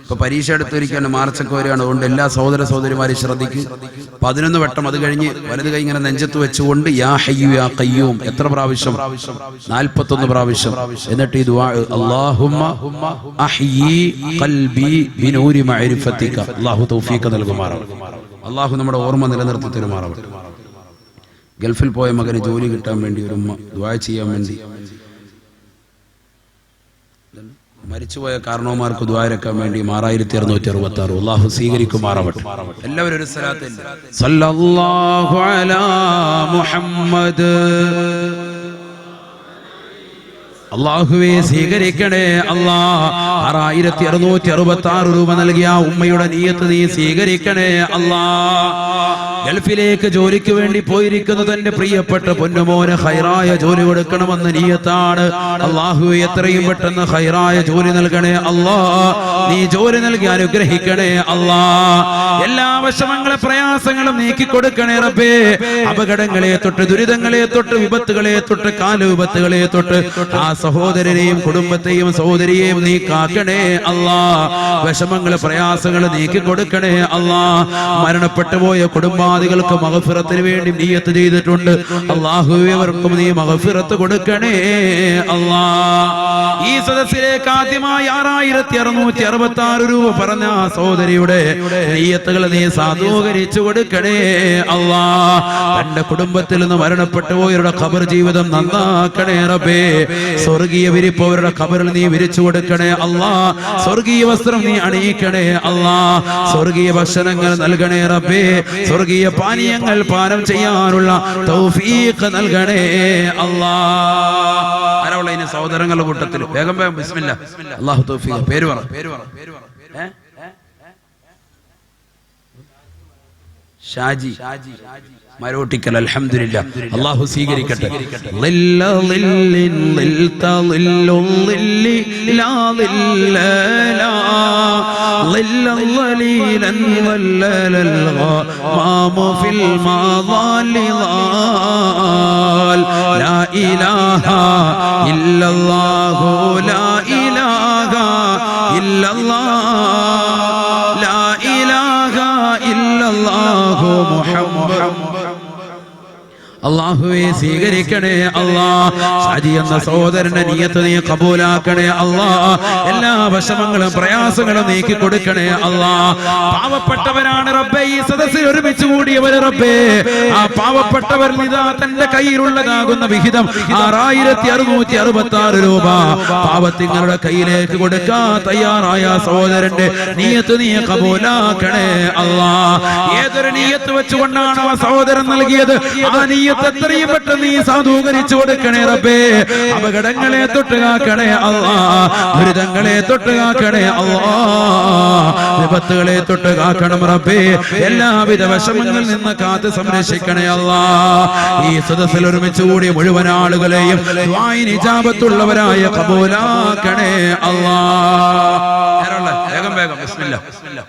ഇപ്പൊ പരീക്ഷ എടുത്തിരിക്കുകയാണ്, മാർച്ചൊക്കെ വരികയാണ്. അതുകൊണ്ട് എല്ലാ സഹോദര സഹോദരിമാരും ശ്രദ്ധിക്കും. 11 വട്ടം. അത് കഴിഞ്ഞ് വലത് കൈ ഇങ്ങനെ നെഞ്ചത്ത് വെച്ചുകൊണ്ട് യാ ഹയ്യു യാ ഖയ്യൂം എത്ര പ്രാവശ്യം? 41 പ്രാവശ്യം. എന്നിട്ട് ഈ ദുആ, അല്ലാഹുമ്മ അഹ്യി ഖൽബി ബിനൂരി മഅരിഫതിക. അല്ലാഹു തൗഫീഖ് നൽകുമാറാവട്ടെ. അല്ലാഹു നമ്മുടെ ഓർമ്മ നിലനിർത്തി തരുമാറാവട്ടെ. ഗൾഫിൽ പോയ മകന് ജോലി കിട്ടാൻ വേണ്ടി ഒരു ഉമ്മ ദുആ ചെയ്യാൻ വേണ്ടി, മരിച്ചുപോയ കാരണവന്മാർക്ക് ദുആ ഇറക്കാൻ വേണ്ടി 6666. അല്ലാഹു സ്വീകരിക്കുമാറാവട്ടെ. എല്ലാവരും ഒരു സ്വലാത്ത് സല്ലല്ലാഹു അലാ മുഹമ്മദ്. അല്ലാഹുവേ, സ്വീകരിക്കണേ അല്ലാ. 6666 രൂപ നൽകിയ ഉമ്മയുടെ നിയ്യത്ത് നീ സ്വീകരിക്കണേ അല്ലാ. ഗൾഫിലേക്ക് ജോലിക്ക് വേണ്ടി പോയിരിക്കുന്ന തന്റെ പ്രിയപ്പെട്ട പൊന്നുമോന് ഹൈറായ ജോലി കൊടുക്കണമെന്ന് നിയത്താണ്. അല്ലാഹുവേ എത്രയും പെട്ടെന്ന് ഹൈറായ ജോലി നൽകണേ അല്ലാ. നീ ജോലി നൽകി അനുഗ്രഹിക്കണേ അല്ലാ. എല്ലാ വിഷമങ്ങളെ പ്രയാസങ്ങളും നീക്കി കൊടുക്കണേ റബ്ബേ. അപകടങ്ങളെ തൊട്ട്, ദുരിതങ്ങളെ തൊട്ട്, വിപത്തുകളെ തൊട്ട്, കാലവിപത്തുകളെ തൊട്ട് ആ സഹോദരനെയും കുടുംബത്തെയും സഹോദരിയെയും നീ കാക്കണേ അല്ലാ. വിഷമങ്ങള് പ്രയാസങ്ങള് നീക്കി കൊടുക്കണേ അല്ലാ. മരണപ്പെട്ടു പോയ കുടുംബാദികൾക്ക് മഗ്ഫിറത്തിന് വേണ്ടി നിയ്യത്ത് ചെയ്തിട്ടുണ്ട്. അല്ലാഹുവേ അവർക്കും നീ മഗ്ഫിറത്ത് കൊടുക്കണേ അല്ലാ. ഈ സദസ്സിലേക്ക് ആദ്യമായി 6666 രൂപ പറഞ്ഞ സഹോദരിയുടെ നിയ്യത്തുകൾ നീ സാധൂകരിച്ചു കൊടുക്കണേ അല്ലാ. തന്റെ കുടുംബത്തിൽ നിന്ന് മരണപ്പെട്ടു പോയവരുടെ ഖബർ ജീവിതം നന്നാക്കണേ റബ്ബേ. സ്വർഗീയ വിരിപ്പ് അവരുടെ ഖബറിൽ നീ വിരിച്ചു കൊടുക്കണേ അല്ലാ. സ്വർഗീയ വസ്ത്രം നീ അണിയിക്കണേ അല്ലാ. സ്വർഗീയ ഭക്ഷണങ്ങൾ നൽകണേ റബ്ബേ. സ്വർഗീയ പാനീയങ്ങൾ പാനം ചെയ്യാനുള്ള തൗഫീഖ് നൽകണേ അല്ലാ. ആരാവുള്ള ഇനി സഹോദരങ്ങളുടെ കൂട്ടത്തിൽ വേഗം വേഗം ബിസ്മില്ലാ. അല്ലാഹു തൗഫീഖ്. പേര് പറ. ഷാജി മരോട്ടിക്കൽ. അൽഹംദുലില്ലാ. അല്ലാഹു സ്വീകരിക്കട്ടെ. അല്ലാഹുവേ സ്വീകരിക്കണേ അല്ലാ. ഷാജി എന്ന സഹോദരന്റെ നിയ്യത്ത് നീ കബൂലാക്കണേ അല്ലാ. എല്ലാ വിഷമങ്ങളും പ്രയാസങ്ങളും നീക്കി കൊടുക്കണേ അല്ലാ. പാവപ്പെട്ടവരാണ് റബ്ബേ ഈ സദസ്സിൽ ഒരുമിച്ച് കൂടിയവര് റബ്ബേ. ആ പാവപ്പെട്ടവർ ഇതാ തന്റെ കയ്യിലുള്ളതാകുന്ന വിഹിതം 6666 രൂപ പാവത്തിങ്ങളുടെ കയ്യിലേക്ക് കൊടുക്കാൻ തയ്യാറായ സഹോദരന്റെ നിയ്യത്ത് നീ കബൂലാക്കണേ അല്ലാ. ഏതൊരു നിയ്യത്ത് വെച്ചുകൊണ്ടാണ് ആ സഹോദരൻ നൽകിയത്, ആ നിയ്യത്ത് എത്രയും പെട്ടെന്ന് നീ സാധൂകരിച്ചു കൊടുക്കണേ റബ്ബേ. അപകടങ്ങളെ തൊട്ടുകാക്കണേ അല്ലാ. ദുരിതങ്ങളെ തൊട്ടുകാക്കണേ അല്ലാ. വിപത്തുകളെ തൊട്ടുകാക്കണം റബ്ബേ. എല്ലാവിധ വിഷമങ്ങളിൽ നിന്ന് കാത്ത് സംരക്ഷിക്കണേ അല്ലാ. ഈ സദസ്സിൽ ഒരുമിച്ച് കൂടിയ മുഴുവൻ ആളുകളെയും ദുആഇന് ഇജാബത്തുള്ളവരായ കബൂലാക്കണേ അല്ലാ. വേഗം വേഗം ബിസ്മില്ലാ.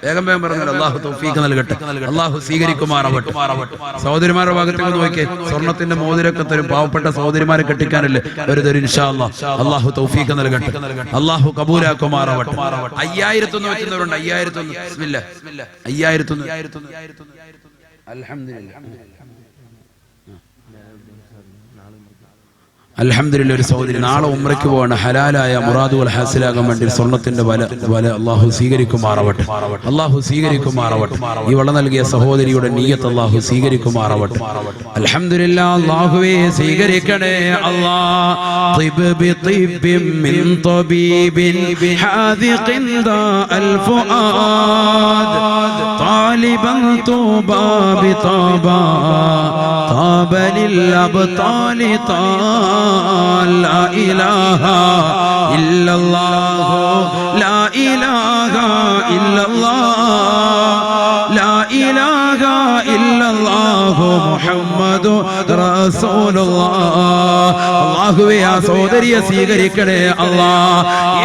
വേഗം വേഗം പറഞ്ഞാൽ അല്ലാഹു തൗഫീഖ് നൽകട്ടെ. അല്ലാഹു സ്വീകരിക്കുമാറാവട്ടെ. സഹോദരിമാരുടെ ഭാഗത്ത് നിന്ന് നോക്കിയേ, സ്വർണത്തിന്റെ മോതിരൊക്കെ തരും. പാവപ്പെട്ട സഹോദരിമാരെ കെട്ടിക്കാനല്ലേ ഒരു തരും ഇൻഷാ അല്ലാഹ്. അല്ലാഹു തൗഫീഖ് നൽകട്ടെ. അല്ലാഹു കബൂലാക്കുമാറാവട്ടെ. 5000 വെക്കുന്നവരുണ്ട്. 5000 ബിസ്മില്ലാ. 5000 അൽഹംദുലില്ലാ. അൽഹംദുലില്ലാ. ഒരു സഹോദരി നാളെ ഉംറയ്ക്ക് പോവാണ്. ഹലാലായ മുറാദുകൾ ഹാസിലാകാൻ വേണ്ടി സ്വർണത്തിന്റെ വല അല്ലാഹു സ്വീകരിക്കുമാറാവട്ടെ. അല്ലാഹു സ്വീകരിക്കുമാറാവട്ടെ. ഈ വള നൽകിയ സഹോദരിയുടെ നിയ്യത്ത് അല്ലാഹു സ്വീകരിക്കുമാറാവട്ടെ. അൽഹംദുലില്ലാ. അല്ലാഹുവേ സ്വീകരിക്കണേ അല്ലാ. ത്വബ് ബിത്വബിൻ മിൻ ത്വബീബിൻ ഹാദിഖിൻ ദാ അൽ ഫുആദ് താലിബൻ തുബാ ബിതബാ താബ ലിൽ അബ്താലി താ لا إله إلا الله لا إله إلا الله لا إله إلا الله محمد رسول الله. അല്ലാഹുവേ ആ സഹോദരിയെ സ്വീകരിക്കണേ അല്ലാ.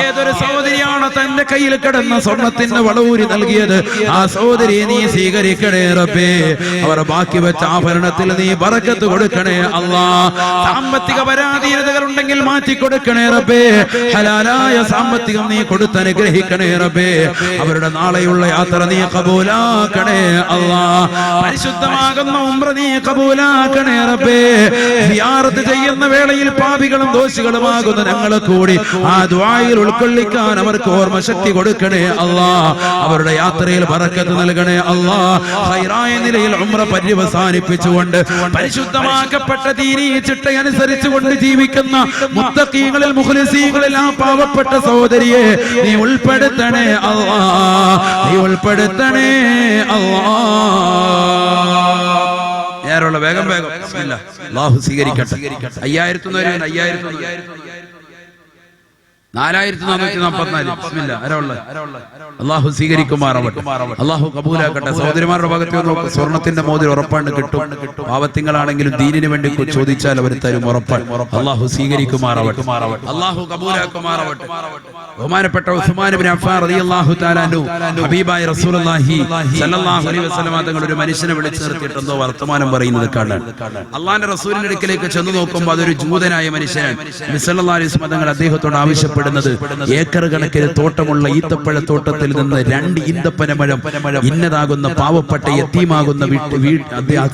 ഏതൊരു സഹോദരിയാണ് തന്റെ കയ്യിൽ കിടന്ന സ്വർണത്തിന്റെ വളൂരി നൽകിയത്, ആ സഹോദരിയെ നീ സ്വീകരിക്കണേ റബ്ബേ. അവർ ബാക്കി വെച്ച ആഭരണത്തിൽ നീ ബറക്കത്ത് കൊടുക്കണേ അല്ലാ. സാമ്പത്തിക പരാധീനതകൾ ഉണ്ടെങ്കിൽ മാറ്റി കൊടുക്കണേ റബ്ബേ. ഹലാലായ സാമ്പത്തികം നീ കൊടുത്ത് അനുഗ്രഹിക്കണേ റബ്ബേ. അവരുടെ നാളെയുള്ള യാത്ര നീ കബൂലാക്കണേ അല്ലാ. പരിശുദ്ധമാകുന്ന ഉംറ നീ കബൂലാക്കണേ റബ്ബേ. സിയാറത്ത് ചെയ്യുന്ന വേളയിൽ പാപികളും ദോഷികളുമാകുന്ന ഞങ്ങളെ കൂടി ആ ദുആയിൽ ഉൾക്കൊള്ളിക്കാൻ അവർക്ക് ഓർമ്മശക്തി കൊടുക്കണേ അല്ലാ. അവരുടെ യാത്രയിൽ ബറക്കത്ത് നൽകണേ അല്ലാ. ഖൈറായ നിലയിൽ ഉംറ പര്യവസാനിപ്പിച്ചുകൊണ്ട് പരിശുദ്ധമാക്കപ്പെട്ട ദീനീ ചിട്ടയനുസരിച്ചുകൊണ്ട് ജീവിക്കുന്ന മുത്തഖീങ്ങളിൽ മുഖ്ലിസീങ്ങളിൽ ആ പാവപ്പെട്ട സഹോദരിയെ നീ ഉൾപ്പെടുത്തണേ അല്ലാ. നീ ഉൾപ്പെടുത്തണേ അല്ലാ. യാറുള്ള വേഗം വേഗം ബിസ്മില്ലാ. അല്ലാഹു സ്വീകരിക്കട്ടെ. 5000 5000 4444. ബിസ്മില്ലാ. അള്ളാഹു സ്വീകരിക്കുമാറാവട്ടെ, അള്ളാഹു കബൂലാക്കട്ടെ. സഹോദരിമാരുടെ ഭാഗത്ത് നോക്കും, സ്വർണത്തിന്റെ മോതിരം ഉറപ്പാണ് കിട്ടും. പാവത്തിങ്ങളാണെങ്കിലും ദീനിന് വേണ്ടി ചോദിച്ചാൽ അവർ തരും, ഉറപ്പാണ്. അള്ളാഹു സ്വീകരിക്കുമാറാവട്ടെ, അള്ളാഹു കബൂലാക്കുമാറാവട്ടെ. ബഹുമാനപ്പെട്ട ഉസ്മാൻ ഇബ്നു അഫ്ഫാൻ റളിയല്ലാഹു തആല അൻഹു ഹബീബായ റസൂലുള്ളാഹി സ്വല്ലല്ലാഹു അലൈഹി വസല്ലം തങ്ങൾ ഒരു മനുഷ്യനെ വിളിച്ചു നിർത്തിയിട്ട് എന്തോ വർത്തമാനം പറയുന്നത് കാണാൻ. അള്ളാഹിന്റെ റസൂലിന്റെ അടുക്കലേക്ക് ചെന്ന് നോക്കുമ്പോൾ അതൊരു ജൂതനായ മനുഷ്യനാണ്. നബി സല്ലല്ലാഹു അലൈഹി വസല്ലം തങ്ങൾ അദ്ദേഹത്തോട് ആവശ്യപ്പെടുന്നത് ഏക്കർ കണക്കിന് തോട്ടമുള്ള ഈത്തപ്പഴ തോട്ടത്തിൽ നിന്ന് 2 ഈന്തപ്പനമരം ഇന്നതാകുന്ന പാവപ്പെട്ട യതീമാകുന്ന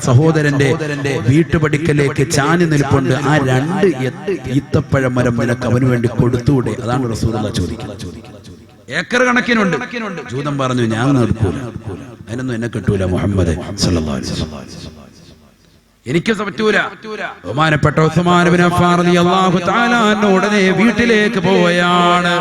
സഹോദരന്റെ വീട്ടുപടിക്കലേക്ക് ചാഞ്ഞു നിൽപ്പുണ്ട്. ആ 2 ഈത്തപ്പഴ മരം നിനക്ക് അവന് വേണ്ടി കൊടുത്തൂടെ? അതാണ് റസൂലുള്ളാഹി ചോദിക്കുന്നത്. ഏക്കർ കണക്കിനുണ്ട്. ജൂതൻ പറഞ്ഞു, ഞാൻ നിർക്കൂല, അതിനൊന്നും എന്നെ കിട്ടൂല മുഹമ്മദ് സല്ലല്ലാഹു അലൈഹി വസല്ലം, എനിക്ക് പറ്റൂല. ബഹുമാനപ്പെട്ട ഉസ്മാൻ ഇബ്നു അഫ്ഫാൻ റളിയല്ലാഹു തആല അൻഹു ഉടനെ വീട്ടിലേക്ക് പോവുകയാണ്.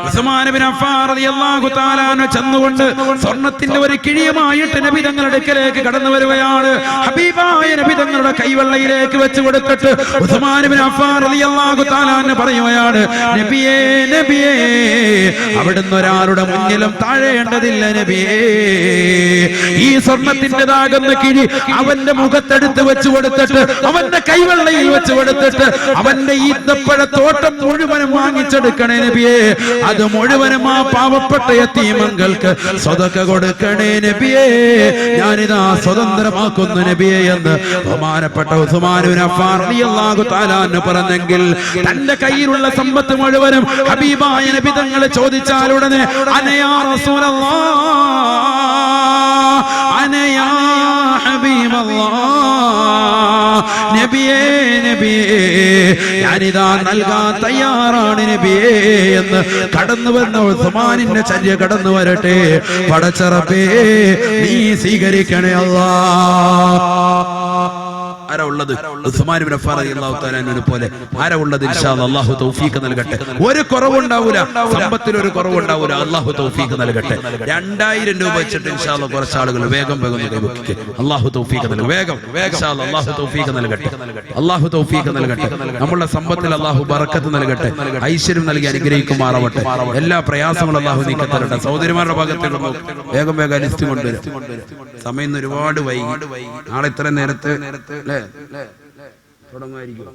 ഉസ്മാൻ ഇബ്നു അഫ്ഫാൻ റളിയല്ലാഹു തആല അൻഹു ചെന്നുകൊണ്ട് സ്വർണത്തിന്റെ ഒരു കിഴിയുമായിട്ട് നബി തങ്ങളുടെ അടുക്കലേക്ക് കടന്നു വരുകയാണ്. ഹബീബായ നബി തങ്ങളുടെ കൈവെള്ളയിലേക്ക് വെച്ച് കൊടുത്തിട്ട് ഉസ്മാൻ ഇബ്നു അഫ്ഫാൻ റളിയല്ലാഹു തആല അൻഹു പറയുകയാണ്, നബിയേ നബിയേ, അവിടുന്ന് ഒരാളുടെ മുന്നിലും താഴേണ്ടതില്ല നബിയേ. ഈ സ്വർണത്തിൻ്റെതാകുന്ന കിഴി അവന്റെ മുഖത്തെടുത്ത് വെച്ച് കൊടുത്തിട്ട്, അവന്റെ കൈവെള്ളയിൽ വെച്ച് കൊടുത്തിട്ട്, അവന്റെ ഈത്തപ്പഴത്തോട്ടം മുഴുവനും വാങ്ങിച്ചെടുക്കണേ നബിയേ. അത് മുഴുവനും ആ പാവപ്പെട്ട യതീമങ്ങൾക്ക് സ്വതക്ക കൊടുക്കണേ നബിയേ. ഞാനിതാ സ്വതന്ത്രമാക്കുന്നു നബിയേ എന്ന് ബഹുമാനപ്പെട്ട ഉസ്മാൻ ഇബ്നു അഫ്ഫാൻ റളിയല്ലാഹു തആല അൻഹു പറഞ്ഞെങ്കിൽ, തന്റെ കയ്യിലുള്ള സമ്പത്ത് മുഴുവനും ഹബീബായ നബി തങ്ങളെ ചോദിച്ചാൽ ഉടനെ അനയാ റസൂലല്ലാഹ്, അനയാ ഹബീബല്ലാഹ്, നബിയേ നബിയേ, ഞാനിതാ നൽകാൻ തയ്യാറാണ് നബിയേ എന്ന് കടന്നു വന്ന ഉസ്മാനിന്റെ ചര്യ കടന്നു വരട്ടെ. പടച്ചറബേ, നീ സ്വീകരിക്കണേ അല്ലാഹ്. ആരാ ഉള്ളത്? ഉസ്മാൻ ഇബ്നു അഫ്ഫാൻ റളിയല്ലാഹു തആല അൻഹു പോലെ ആരാ ഉള്ളത്? ഇൻഷാ അല്ലാഹ് അല്ലാഹു തൗഫീഖ് നൽകട്ടെ. ഒരു കുറവുണ്ടാവൂല, സമ്പത്തിൽ ഒരു കുറവുണ്ടാവൂല. അല്ലാഹു തൗഫീഖ് നൽകട്ടെ. 2000 രൂപ വെച്ചിട്ട് ഇൻഷാ അല്ലാഹ് കുറച്ച് ആളുകൾ വേഗം കൈവയ്ക്ക്. അല്ലാഹു തൗഫീഖ് നൽകട്ടെ. വേഗം ഇൻഷാ അല്ലാഹ് അല്ലാഹു തൗഫീഖ് നൽകട്ടെ. അല്ലാഹു തൗഫീഖ് നൽകട്ടെ. നമ്മുടെ സമ്പത്തിൽ അല്ലാഹു ബറക്കത്ത് നൽകട്ടെ, ഐശ്വര്യം നൽകി അനുഗ്രഹിക്കുമാറാവട്ടെ. എല്ലാ പ്രയാസങ്ങളും അല്ലാഹു നീക്കി തരട്ടെ. സഹോദരിമാരുടെ ഭാഗത്തേക്ക് വേഗം ലിസ്റ്റ് കൊണ്ടുവരും. സമയം ഒരുപാട് വൈകി. നാളെ ഇത്ര നേരത്തെ തുടങ്ങുമായിരിക്കും.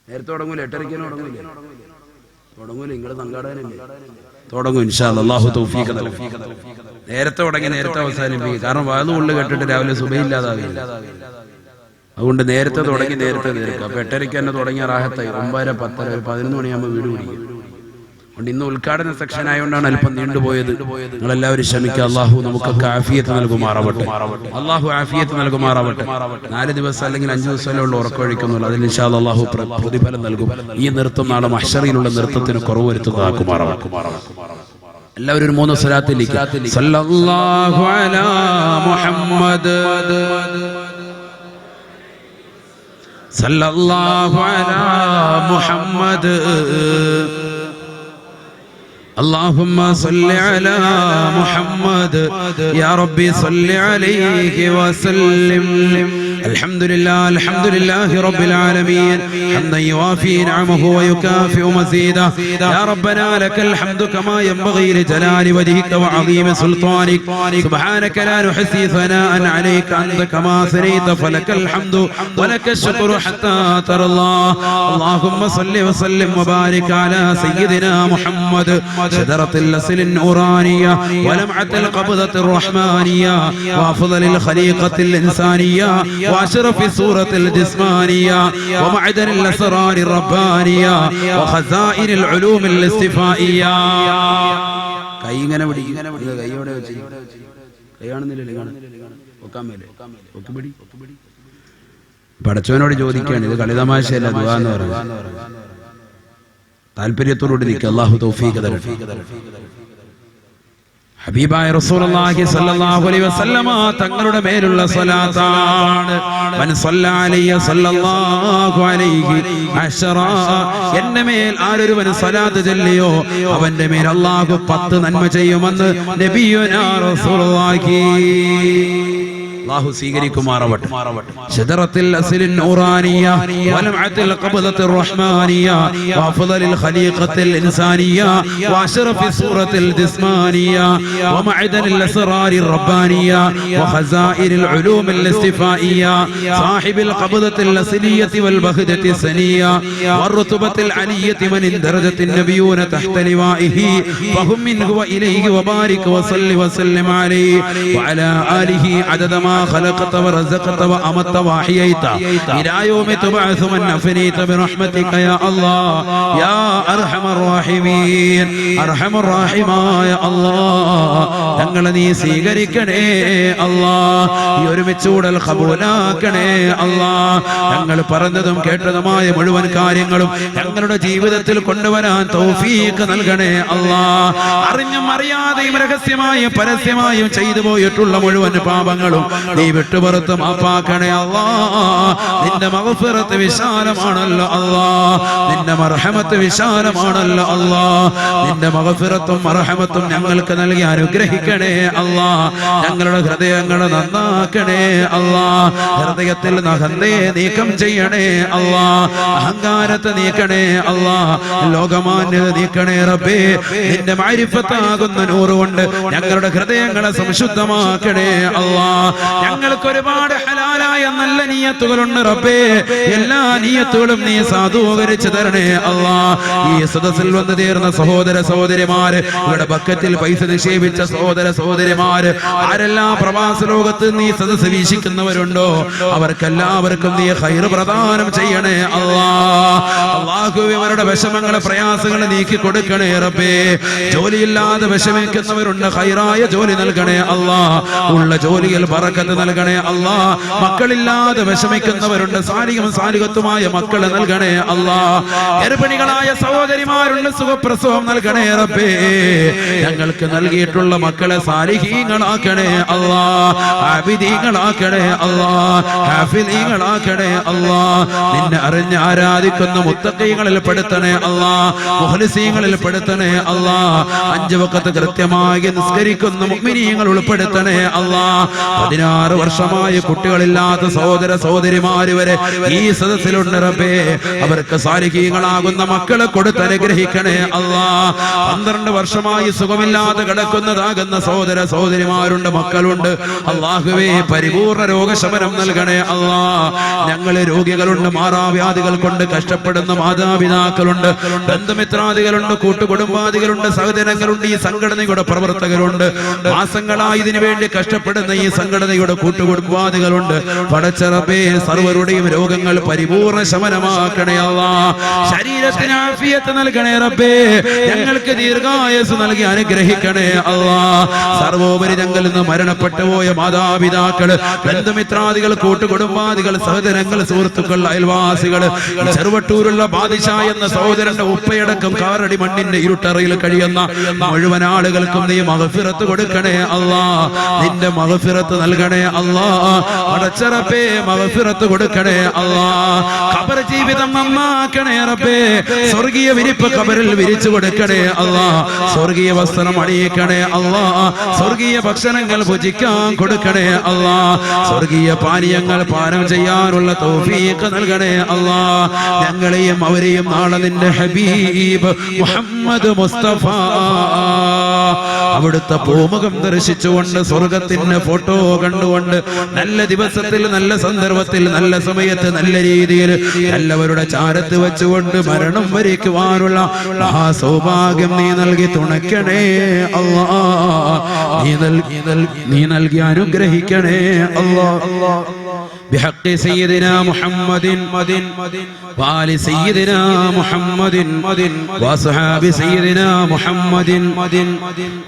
നേരത്തെ തുടങ്ങൂല, 8:30 തുടങ്ങൂല. നിങ്ങള് സംഘാടകനല്ലേ? തുടങ്ങും ഇൻഷാ അല്ലാഹ്. അല്ലാഹു തൗഫീഖ് നൽകട്ടെ. നേരത്തെ തുടങ്ങി നേരത്തെ അവസാനിപ്പിക്കും. കാരണം വാത് ഉള്ളിൽ കേട്ടിട്ട് രാവിലെ സുബഹില്ലാതാവില്ല. അതുകൊണ്ട് നേരത്തെ തുടങ്ങി നേരത്തെ തീർക്കുക. അപ്പൊ 8:30 തന്നെ തുടങ്ങിയ റാഹത്തായി. 9, 10, 11 മണിയാകുമ്പോൾ വീട് പിടിക്കും. അതുകൊണ്ട് ഇന്ന് ഉദ്ഘാടന സെക്ഷൻ ആയതുകൊണ്ടാണ് അല്പം നീണ്ടുപോയത്. നിങ്ങളെല്ലാവരും ക്ഷമിക്കുക. അള്ളാഹു നമുക്കൊക്കെ ആഫിയത്ത് നൽകുമാറാവട്ടെ. അള്ളാഹു ആഫിയത്ത് നൽകുമാറാവട്ടെ. 4 ദിവസം അല്ലെങ്കിൽ 5 ദിവസമല്ലേ ഉള്ള ഉറക്കമൊഴിക്കുന്നുള്ളൂ. അതിൽ ഇൻഷാ അല്ലാഹ് അള്ളാഹു പ്രതിഫലം നൽകും. ഈ നൃത്തം നാളെ മഹ്ശറിലുള്ള നൃത്തത്തിന് കുറവ് വരുത്തുന്നതാക്കുമാറാവട്ടെ. എല്ലാവരും ഒരു 3 സ്വലാത്തിലേക്ക് സല്ലല്ലാഹു അലാ മുഹമ്മദ്, സല്ലല്ലാഹു അലാ മുഹമ്മദ്, اللهم صل على محمد يا ربي صل عليه وسلم. الحمد لله رب العالمين حمدا يوافي نعمه ويكافئ مزيده. يا ربنا لك الحمد كما ينبغي لجلال وجهك وعظيم سلطانك. سبحانك لا نحصي ثناء عليك أنت كما ثنيت، فلك الحمد ولك الشكر حتى ترضى. اللهم صل وسلم وبارك على سيدنا محمد، شجرة الأصل النورانية ولمعة القبضة الرحمانية وأفضل الخليقة الإنسانية وأشرف سورة الجسمانية ومعدن الأسرار الربانية وخزائن العلوم الاستفائية. പടച്ചവനോട് ചോദിക്കുകയാണ്. ഇത് കളിതമാശയല്ല, ദുആ എന്ന് പറയുന്നത്. താല്പര്യത്തോടുകൂടി നിൽക്കുക. അല്ലാഹു തൗഫീഖ് തരട്ടെ. ഹബീബായ റസൂലുള്ളാഹി സ്വല്ലല്ലാഹു അലൈഹി വസല്ലമ തങ്ങളുടെ മേലുള്ള സ്വലാത്താണ്. മൻ സ്വല്ലല്ലാഹു അലൈഹി സ്വല്ലല്ലാഹു അലൈഹി അശറ, എന്റെ മേൽ ആരൊരുവൻ സ്വലാത്ത് ചൊല്ലിയോ അവന്റെ മേൽ അല്ലാഹു 10 നന്മ ചെയ്യുമെന്ന് നബിയുനാ റസൂലുള്ളാഹി. അല്ലാഹു സ്വീകരിക്കുമാറാവട്ടെ. ശദറത്തിൽ അസ്ലിൻ നൂറാനിയ വലമഅത്തിൽ ഖബദത്തിൽ റഹ്മാനിയ വഅഫ്ളലിൽ ഖലീഖത്തിൽ ഇൻസാനിയ വഅശ്റഫി സൂറത്തിൽ ജിസ്മാനിയ വമഅദനിൽ അസ്റാരിർ റബ്ബാനിയ വഖസാഇരിൽ ഉലൂമിൽ ഇസ്തിഫായിയ സാഹിബിൽ ഖബദത്തിൽ അസ്ലിയത്തി വൽ ബഹദത്തി സനിയ വറുതുബത്തിൽ അലിയത്തി മൻ ദറജത്തിൻ നബിയൂന തഹ്ത ലിവാഇഹി ഫഹും മിൻഹു വഇലൈഹി വബാരിക് വസല്ലി വസല്ലിം അലൈഹി വഅലാ ആലിഹി അദദ മാ ഖലഖത വറസഖത വഅമത വഅഹയൈത ഇലാ യൗമി തുബഅസു മൻ അഫനീത ബിറഹ്മതിക യാ അല്ലാഹ് യാ അർഹമർ റഹീമീൻ. അർഹമർ റഹീമായ അല്ലാഹ് ഞങ്ങളെ നീ സ്വീകരിക്കണേ അല്ലാഹ്. ഈ ഒരുമിച്ച് കൂടൽ ഖബൂലാക്കണേ അല്ലാഹ്. ഞങ്ങൾ പറഞ്ഞതും കേട്ടതുമായ മുഴുവൻ കാര്യങ്ങളും ഞങ്ങളുടെ ജീവിതത്തിൽ കൊണ്ടുവരാൻ തൗഫീഖ് നൽകണേ അല്ലാഹ്. അറിഞ്ഞും അറിയാതെയും രഹസ്യമായും പരസ്യമായും ചെയ്തു പോയിട്ടുള്ള മുഴുവൻ പാപങ്ങളും നീ വിട്ടുപുറത്ത് മാപ്പാക്കണേ അല്ലാഹ്. നിന്റെ മഗ്ഫിറത്ത് വിശാലമാണല്ലോ അല്ലാഹ്. നിന്റെ മർഹമത്ത് വിശാലമാണല്ലോ അല്ലാഹ്. നിന്റെ മഗ്ഫിറത്തും മർഹമത്തും ഞങ്ങൾക്ക് നൽകി അനുഗ്രഹിക്കണേ അല്ലാഹ്. ഞങ്ങളുടെ ഹൃദയങ്ങളെ നന്നാക്കണേ അല്ലാഹ്. ഹൃദയത്തിൽ അഹന്തയെ നീക്കം ചെയ്യണേ അല്ലാഹ്. അഹങ്കാരത്തെ നീക്കണേ അല്ലാഹ്. ലോകമാന്യത നീക്കണേ റബ്ബേ. നിന്റെ മഅരിഫത്താകുന്ന നൂറ് കൊണ്ട് ഞങ്ങളുടെ ഹൃദയങ്ങളെ സംശുദ്ധമാക്കണേ അല്ലാഹ്. ഞങ്ങൾക്ക് ഒരുപാട് ഹലാലായ നല്ല നിയ്യത്തുകളുണ്ട് റബ്ബേ. എല്ലാ നിയ്യത്തുകളും നീ സാധൂകരിച്ചു തരണേ അല്ലാഹ്. ഈ സദസ്സിൽ വന്നു തീർന്ന സഹോദര സഹോദരിമാര്, ഇവിടെ ബക്കറ്റിൽ പൈസ നിക്ഷേപിച്ച സഹോദര സഹോദരിമാര്, ആരെല്ലാം പ്രവാസ ലോകത്ത് നീ സദസ്സ് വീക്ഷിക്കുന്നവരുണ്ടോ അവർക്കെല്ലാവർക്കും നീ ഖൈർ പ്രദാനം ചെയ്യണേ അല്ലാഹ്. അല്ലാഹുവേ, അവരുടെ വിഷമങ്ങളെ പ്രയാസങ്ങളെ നീക്കി കൊടുക്കണേ റബ്ബേ. ജോലിയില്ലാതെ വിഷമിക്കുന്നവരുണ്ട്, ഖൈറായ ജോലി നൽകണേ അല്ലാഹ്. ഉള്ള ജോലിയിൽ ബറക്കത്ത് നൽകണേ അല്ലാഹ്. മക്കളില്ലാതെ വിഷമിക്കുന്നവരുണ്ട്, സാലിഹും സാലിഹത്തുമായ മക്കളെ നൽകണേ അല്ലാഹ്. ഗർഭിണികളായ സഹോദരിമാരുണ്ട്, സുഖപ്രസവം നൽകണേ റബ്ബേ. ഞങ്ങൾക്ക് നൽകിയിട്ടുള്ള മക്കളെ സാലിഹീങ്ങളാക്കണേ അല്ലാഹ്. ആബിദീങ്ങളാക്കണേ അല്ലാഹ്. ഹാഫിളീങ്ങളാക്കണേ അല്ലാഹ്. നിന്നെ അറിഞ്ഞ് ആരാധിക്കുന്ന മുത്തഖീങ്ങളിൽ പെടുത്തണേ അല്ലാഹ്. മുഖ്ലിസീങ്ങളിൽ പെടുത്തണേ അല്ലാഹ്. 5 വഖത്ത് കൃത്യമായി നിസ്കരിക്കുന്ന മുഅ്മിനീങ്ങൾ ഉൾപ്പെടുത്തണേ അല്ലാഹ്. 16 വർഷമായി കുട്ടികളില്ലാത്ത സഹോദര സഹോദരിമാര് വരെ ഈ സദസ്സിലുണ്ട് റബ്ബേ. അവർക്ക് സാലിഹീങ്ങളാകുന്ന മക്കളെ കൊടുത്ത് അനുഗ്രഹിക്കണേ അല്ലാഹ്. 12 വർഷമായി സുഖമില്ലാതെ കിടക്കുന്നതാകുന്ന സഹോദര സഹോദരിമാരുണ്ട്, മക്കളുണ്ട്. അല്ലാഹുവേ, പരിപൂർണ രോഗശമനം നൽകണേ അല്ലാഹ്. ഞങ്ങളെ രോഗികളുണ്ട്, മാറാവ്യാധികൾ കൊണ്ട് കഷ്ടപ്പെടുന്ന മാതാപിതാക്കളുണ്ട്, ബന്ധുമിത്രാദികളുണ്ട്, കൂട്ടുകുടുംബാദികളുണ്ട്, സഹോദരങ്ങളുണ്ട്, ഈ സംഘടനയുടെ പ്രവർത്തകരുണ്ട്. മാസങ്ങളായി ഇതിനു വേണ്ടി കഷ്ടപ്പെടുന്ന ഈ സംഘടനയുടെ കൂട്ടുകുടുംബാദികളുണ്ട്. പടച്ച റബ്ബേ, സർവരുടെയും രോഗങ്ങൾ പരിപൂർണ ശമനമാക്കണേ അല്ലാഹ്. ശരീരത്തിന് ആഫിയത്ത് നൽകണേ റബ്ബേ. ഞങ്ങൾക്ക് ദീർഘായുസ്സ് നൽകി അനുഗ്രഹിക്കണേ അല്ലാഹ്. സർവോപരി ഞങ്ങളിൽ നിന്ന് മരണപ്പെട്ടു പോയ മാതാപിതാക്കൾ, ബന്ധുമിത്രാദികൾ, കൂട്ടുകുടുംബാദികൾ, സഹോദരങ്ങൾ, സുഹൃത്തുക്കൾ, അയൽവാസികൾ, ചെറുവട്ടൂരുള്ള ബാദിഷ എന്ന സഹോദരന്റെ ഉപ്പയടക്കം കാറടി മണ്ണിന്റെ ഇരുട്ടറയിൽ കഴിയുന്ന മുഴുവൻ ആളുകൾക്കും നീ മഗ്ഫിറത്ത് കൊടുക്കണേ അല്ലാഹ്. നിന്റെ മഗ്ഫിറത്ത് നൽകണേ അല്ലാഹ്. പടച്ച റബ്ബേ, മഗ്ഫിറത്ത് കൊടുക്കണേ അല്ലാഹ്. ഖബർ ജീവിതം നന്നാക്കണേ റബ്ബേ. സ്വർഗീയ വിരിപ്പ് ഖബറിൽ വിരിച്ചു കൊടുക്കണേ അല്ലാഹ്. സ്വർഗീയ വസ്ത്രം അണിയിക്കണേ അല്ലാഹ്. സ്വർഗീയ ഭക്ഷണങ്ങൾ ഭുജിക്കാൻ കൊടുക്കണേ അല്ലാഹ്. സ്വർഗീയ പാനീയങ്ങൾ പാനം ചെയ്യാനുള്ള തൗഫീഖ് നൽകണേ അല്ലാഹ്. ഞങ്ങളെയും അവരെയും നാളെ നിന്റെ ഹബീബ് മുഹമ്മദ് മുസ്തഫ അവിടുത്തെ പൂമുഖം ദർശിച്ചുകൊണ്ട്, സ്വർഗത്തിന്റെ ഫോട്ടോ കണ്ടുകൊണ്ട്, നല്ല ദിവസത്തിൽ, നല്ല സന്ദർഭത്തിൽ, നല്ല സമയത്ത്, നല്ല രീതിയിൽ എല്ലാവരുടെ ചാരത്ത് വെച്ചുകൊണ്ട് മരണം വരിക്കുവാനുള്ള ആ സൗഭാഗ്യം നീ നൽകി തുണയ്ക്കണേ അല്ലാഹ്. നീ നൽകി അനുഗ്രഹിക്കണേ അല്ലാഹ്. بحق سيدنا محمد وآل سيدنا محمد وأصحاب سيدنا محمد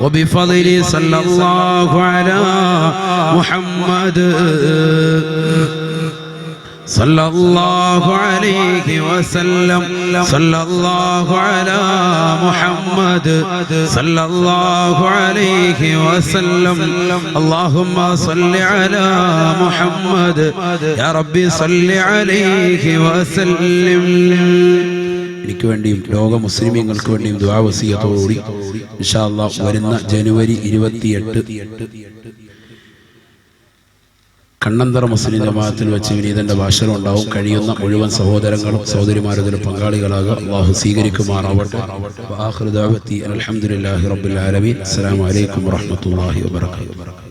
وبفضل صلى الله على محمد صلى الله عليه وسلم صلى الله على محمد صلى الله عليه وسلم اللهم صل على محمد يا ربي صل عليه وسلم. എനിക്ക് വേണ്ടിയും ലോക മുസ്ലിമീങ്ങൾക്ക് വേണ്ടിയും ദുആ വസിയത്തോടുകൂടി ഇൻഷാ അല്ലാഹ് വരുന്ന ജനുവരി 28 കണ്ണന്തറ മുസ്ലിം ജമാഅത്തിൽ വെച്ച് വിനീതന്റെ ഭാഷണം ഉണ്ടാവും. കഴിയുന്ന മുഴുവൻ സഹോദരങ്ങളും സഹോദരിമാരും ഇതിൽ പങ്കാളികളാകുക. അല്ലാഹു സ്വീകരിക്കുമാറാവട്ടെ. വആഖിറു ദഅവതി അൽഹംദുലില്ലാഹി റബ്ബിൽ ആലമീൻ. അസ്സലാമു അലൈക്കും വറഹ്മത്തുള്ളാഹി വബറകാതുഹു.